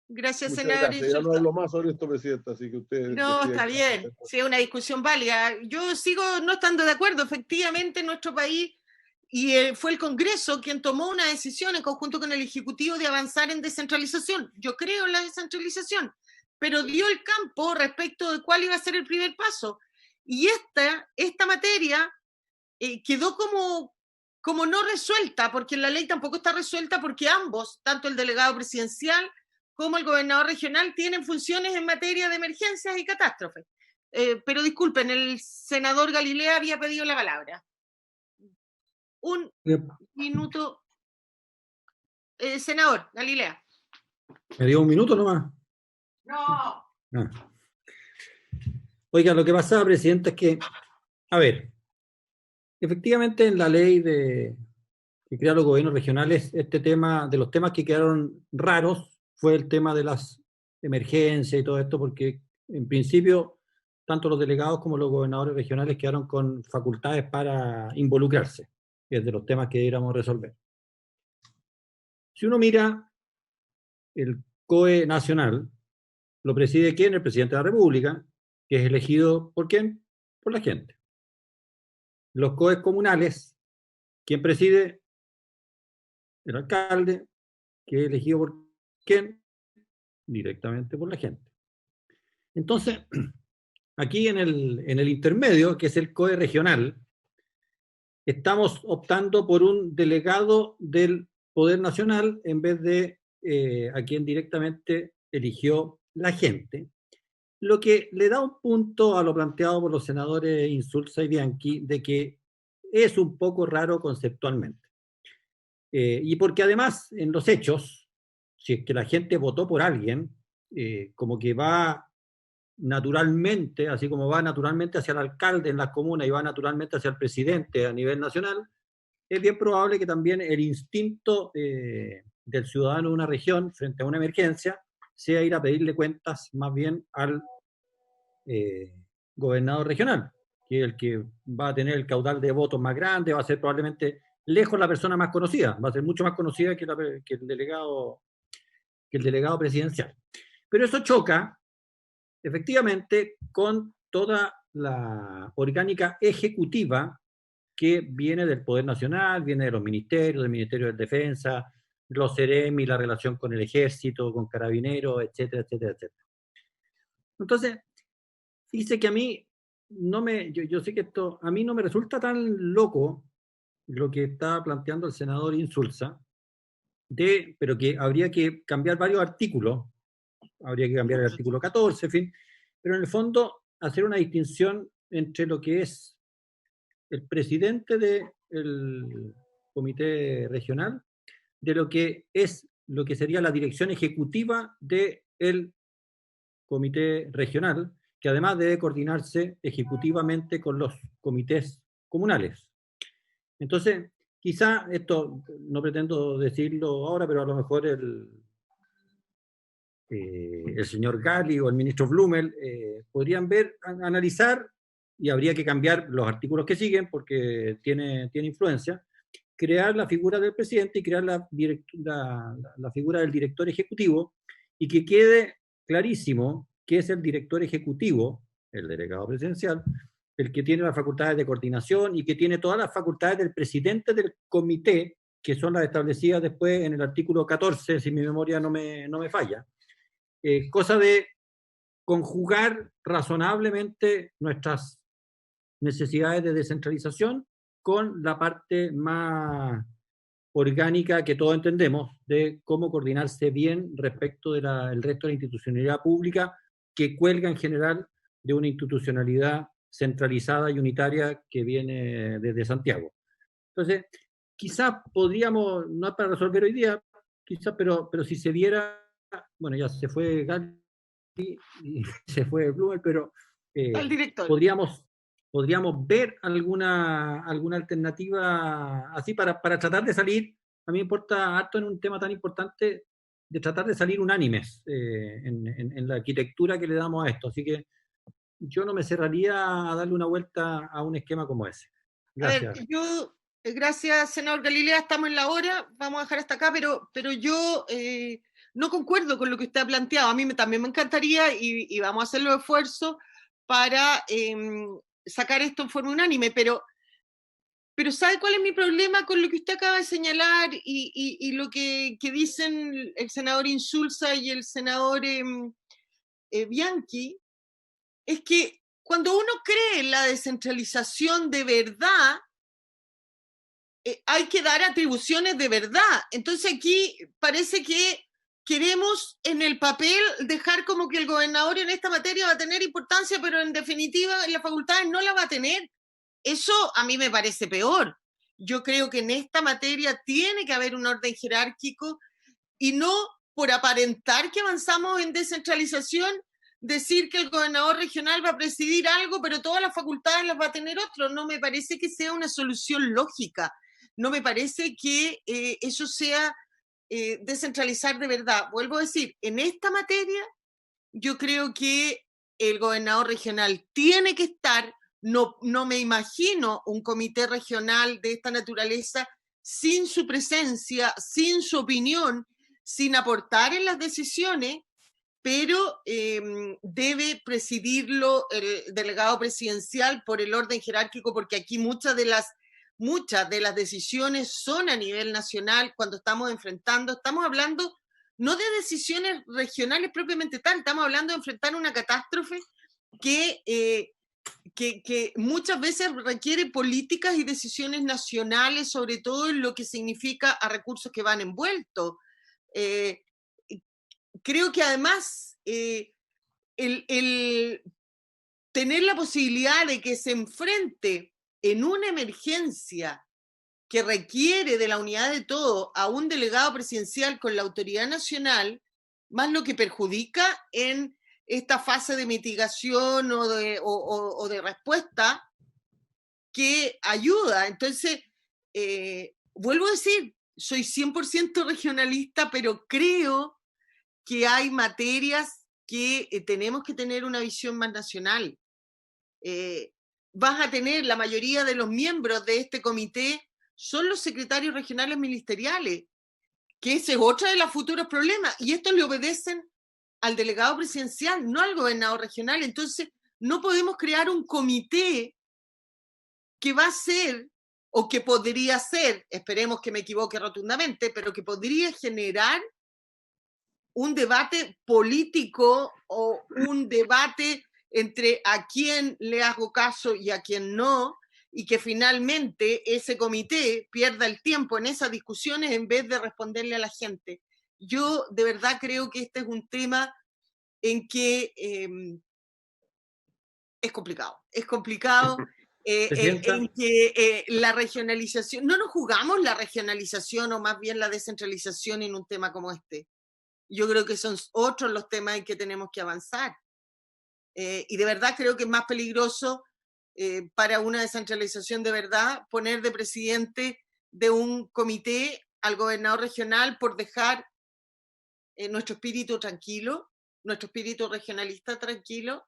S1: Gracias,
S2: Muchas
S1: senador
S2: gracias.
S1: Insulza.
S2: Ya no hablo más sobre esto, presidenta, así que usted...
S1: No, está bien. Sí, es una discusión válida. Yo sigo no estando de acuerdo. Efectivamente, en nuestro país, y fue el Congreso quien tomó una decisión en conjunto con el Ejecutivo de avanzar en descentralización. Yo creo en la descentralización, pero dio el campo respecto de cuál iba a ser el primer paso. Y esta materia quedó como como no resuelta, porque la ley tampoco está resuelta, porque ambos, tanto el delegado presidencial como el gobernador regional, tienen funciones en materia de emergencias y catástrofes. Pero disculpen, el senador Galilea había pedido la palabra. Un minuto. Senador Galilea.
S10: ¿Me dio un minuto nomás?
S1: No.
S10: Ah. Oiga, lo que pasa, presidente, es que, a ver, efectivamente en la ley que crea los gobiernos regionales, este tema, de los temas que quedaron raros, fue el tema de las emergencias y todo esto, porque en principio tanto los delegados como los gobernadores regionales quedaron con facultades para involucrarse, que es de los temas que deberíamos resolver. Si uno mira el COE nacional, lo preside ¿quién? El presidente de la República, que es elegido ¿por quién? Por la gente. Los COEs comunales, ¿quién preside? El alcalde, que es elegido por ¿quién? Directamente por la gente. Entonces, aquí en el intermedio, que es el COE regional, estamos optando por un delegado del Poder Nacional en vez de a quien directamente eligió la gente, lo que le da un punto a lo planteado por los senadores Insulza y Bianchi de que es un poco raro conceptualmente. Y porque además, en los hechos, si es que la gente votó por alguien, como que va naturalmente, así como va naturalmente hacia el alcalde en las comunas y va naturalmente hacia el presidente a nivel nacional, es bien probable que también el instinto del ciudadano de una región frente a una emergencia sea ir a pedirle cuentas más bien al gobernador regional, que es el que va a tener el caudal de votos más grande, va a ser probablemente lejos la persona más conocida, va a ser mucho más conocida que el delegado presidencial. Pero eso choca efectivamente con toda la orgánica ejecutiva que viene del Poder Nacional, viene de los ministerios, del Ministerio de Defensa, los CEREMI, la relación con el Ejército, con Carabineros, etcétera, etcétera, etcétera. Entonces, dice que a mí yo sé que esto a mí no me resulta tan loco lo que está planteando el senador Insulza, pero que habría que cambiar varios artículos, habría que cambiar el artículo 14, en fin, pero en el fondo hacer una distinción entre lo que es el presidente del comité regional, de lo que sería la dirección ejecutiva del comité regional, que además debe coordinarse ejecutivamente con los comités comunales. Entonces, quizá esto, no pretendo decirlo ahora, pero a lo mejor el señor Gali o el ministro Blumel podrían analizar, y habría que cambiar los artículos que siguen porque tiene influencia, crear la figura del presidente y crear la figura del director ejecutivo, y que quede clarísimo que es el director ejecutivo, el delegado presidencial, el que tiene las facultades de coordinación y que tiene todas las facultades del presidente del comité, que son las establecidas después en el artículo 14, si mi memoria no me falla. Cosa de conjugar razonablemente nuestras necesidades de descentralización con la parte más orgánica que todos entendemos de cómo coordinarse bien respecto del resto de la institucionalidad pública que cuelga en general de una institucionalidad centralizada y unitaria que viene desde Santiago. Entonces, quizás podríamos, no es para resolver hoy día, quizás, pero si se diera, bueno, ya se fue Gali y se fue Blumel, pero
S1: el director.
S10: podríamos ver alguna alternativa así para tratar de salir. A mí me importa harto en un tema tan importante de tratar de salir unánimes en la arquitectura que le damos a esto. Así que yo no me cerraría a darle una vuelta a un esquema como ese. Gracias.
S1: A ver, gracias, senador Galilea, estamos en la hora, vamos a dejar hasta acá, pero yo no concuerdo con lo que usted ha planteado. A mí también me encantaría y vamos a hacer los esfuerzos para sacar esto en forma unánime, pero ¿sabe cuál es mi problema con lo que usted acaba de señalar y lo que dicen el senador Insulza y el senador Bianchi? Es que cuando uno cree en la descentralización de verdad, hay que dar atribuciones de verdad. Entonces aquí parece que queremos en el papel dejar como que el gobernador en esta materia va a tener importancia, pero en definitiva en las facultades no la va a tener. Eso a mí me parece peor. Yo creo que en esta materia tiene que haber un orden jerárquico y no por aparentar que avanzamos en descentralización, decir que el gobernador regional va a presidir algo, pero todas las facultades las va a tener otro. No me parece que sea una solución lógica. No me parece que eso sea descentralizar de verdad. Vuelvo a decir, en esta materia yo creo que el gobernador regional tiene que estar. No me imagino un comité regional de esta naturaleza sin su presencia, sin su opinión, sin aportar en las decisiones, pero debe presidirlo el delegado presidencial por el orden jerárquico, porque aquí muchas de las decisiones son a nivel nacional. Cuando estamos hablando no de decisiones regionales propiamente tal, estamos hablando de enfrentar una catástrofe que muchas veces requiere políticas y decisiones nacionales, sobre todo en lo que significa a recursos que van envueltos. Creo que además el tener la posibilidad de que se enfrente en una emergencia que requiere de la unidad de todo a un delegado presidencial con la autoridad nacional, más lo que perjudica en esta fase de mitigación o de respuesta que ayuda. Entonces, vuelvo a decir, soy 100% regionalista, pero creo que hay materias que tenemos que tener una visión más nacional. Vas a tener, la mayoría de los miembros de este comité son los secretarios regionales ministeriales, que ese es otro de los futuros problemas, y estos le obedecen al delegado presidencial, no al gobernador regional. Entonces, no podemos crear un comité que va a ser, o que podría ser, esperemos que me equivoque rotundamente, pero que podría generar un debate político o un debate entre a quién le hago caso y a quién no, y que finalmente ese comité pierda el tiempo en esas discusiones en vez de responderle a la gente. Yo de verdad creo que este es un tema en que es complicado en que la regionalización, no nos jugamos la regionalización o más bien la descentralización en un tema como este. Yo creo que son otros los temas en que tenemos que avanzar. Y de verdad creo que es más peligroso para una descentralización de verdad poner de presidente de un comité al gobernador regional por dejar nuestro espíritu tranquilo, nuestro espíritu regionalista tranquilo,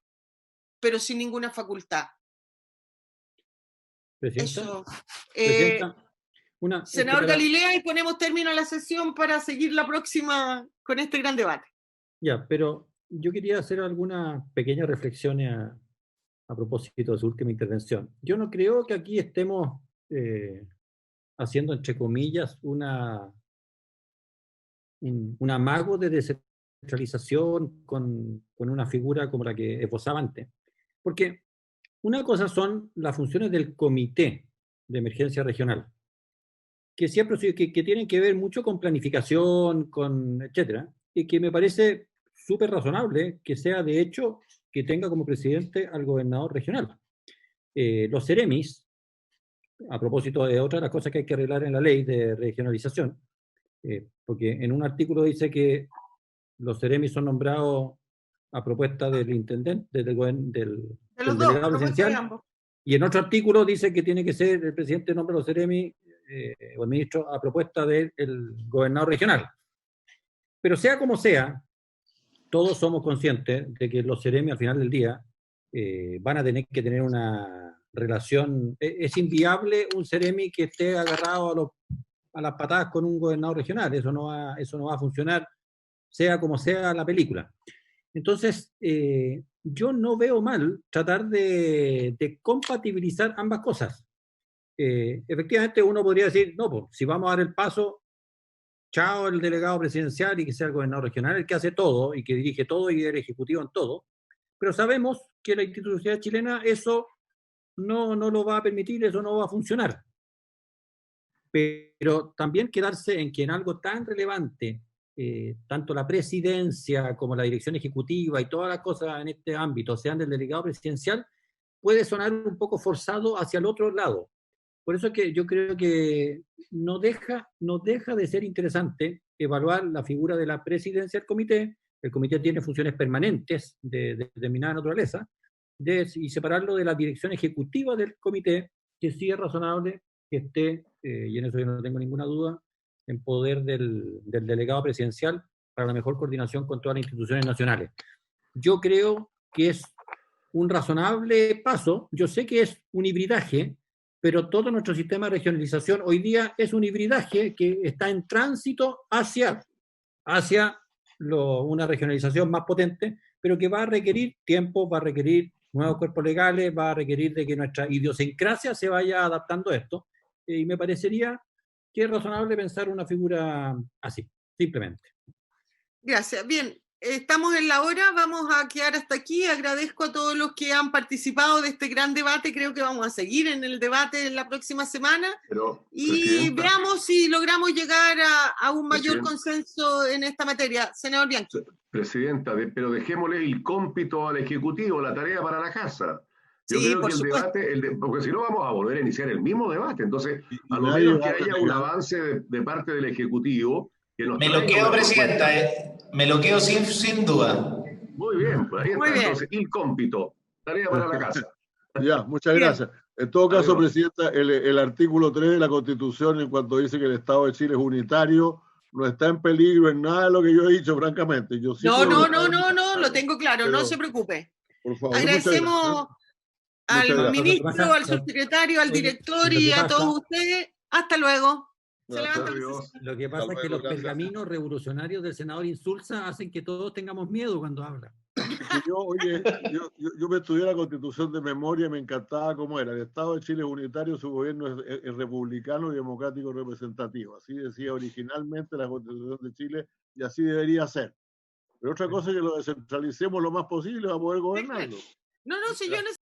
S1: pero sin ninguna facultad.
S10: Presidenta,
S1: Eso. Senador
S10: para...
S1: Galilea, y ponemos término a la sesión para seguir la próxima con este gran debate.
S10: Ya, pero yo quería hacer algunas pequeñas reflexiones a propósito de su última intervención. Yo no creo que aquí estemos haciendo, entre comillas, un amago de descentralización con una figura como la que esbozaba antes. Porque una cosa son las funciones del comité de emergencia regional, que siempre que tienen que ver mucho con planificación, con etcétera, y que me parece súper razonable que sea de hecho que tenga como presidente al gobernador regional. Los CEREMIs, a propósito de otra de las cosas que hay que arreglar en la ley de regionalización, porque en un artículo dice que los CEREMIs son nombrados a propuesta del intendente, del delegado presidencial, y en otro artículo dice que tiene que ser el presidente nombra a los CEREMI o el ministro a propuesta del gobernador regional. Pero sea como sea, todos somos conscientes de que los CEREMI al final del día van a tener que tener una relación. Es inviable un CEREMI que esté agarrado a las patadas con un gobernador regional. Eso no va a funcionar, sea como sea la película. Entonces, yo no veo mal tratar de compatibilizar ambas cosas. Efectivamente, uno podría decir, no, pues, si vamos a dar el paso, chao el delegado presidencial y que sea el gobernador regional el que hace todo y que dirige todo y el ejecutivo en todo, pero sabemos que la institucionalidad chilena eso no lo va a permitir, eso no va a funcionar. pero también quedarse en que en algo tan relevante, tanto la presidencia como la dirección ejecutiva y todas las cosas en este ámbito sean del delegado presidencial, puede sonar un poco forzado hacia el otro lado. Por eso es que yo creo que no deja de ser interesante evaluar la figura de la presidencia del comité. El comité tiene funciones permanentes de determinada naturaleza, y separarlo de la dirección ejecutiva del comité, que sí es razonable que esté, y en eso yo no tengo ninguna duda, en poder del delegado presidencial para la mejor coordinación con todas las instituciones nacionales. Yo creo que es un razonable paso. Yo sé que es un hibridaje, pero todo nuestro sistema de regionalización hoy día es un hibridaje que está en tránsito hacia una regionalización más potente, pero que va a requerir tiempo, va a requerir nuevos cuerpos legales, va a requerir de que nuestra idiosincrasia se vaya adaptando a esto, y me parecería que es razonable pensar una figura así, simplemente.
S1: Gracias. Bien, estamos en la hora, vamos a quedar hasta aquí. Agradezco a todos los que han participado de este gran debate. Creo que vamos a seguir en el debate en la próxima semana. Y veamos si logramos llegar a un mayor consenso en esta materia. Senador Bianchi.
S4: Presidenta, pero dejémosle el cómpito al Ejecutivo, la tarea para la casa. Yo
S1: sí,
S4: creo
S1: por
S4: que el
S1: supuesto.
S4: debate, porque si no vamos a volver a iniciar el mismo debate. Entonces, a lo menos que haya un avance de parte del Ejecutivo. Que nos
S5: me lo quedo, Presidenta, me lo quedo sin duda.
S4: Muy bien, pues ahí está. Entonces, el cómpito, tarea para la casa.
S2: Ya, muchas gracias. En todo caso, Presidenta, el artículo 3 de la Constitución, en cuanto dice que el Estado de Chile es unitario, no está en peligro en nada de lo que yo he dicho, francamente. Yo
S1: no, lo tengo claro, pero, no se preocupe.
S2: Por favor,
S1: agradecemos al ministro, al subsecretario, al director y a todos ustedes. Hasta luego.
S10: Lo que pasa es que los pergaminos revolucionarios del senador Insulza hacen que todos tengamos miedo cuando habla.
S2: Yo me estudié la Constitución de memoria y me encantaba cómo era. El Estado de Chile es unitario, su gobierno es republicano y democrático representativo. Así decía originalmente la Constitución de Chile y así debería ser. Pero otra cosa es que lo descentralicemos lo más posible para poder gobernarlo.
S1: No, si yo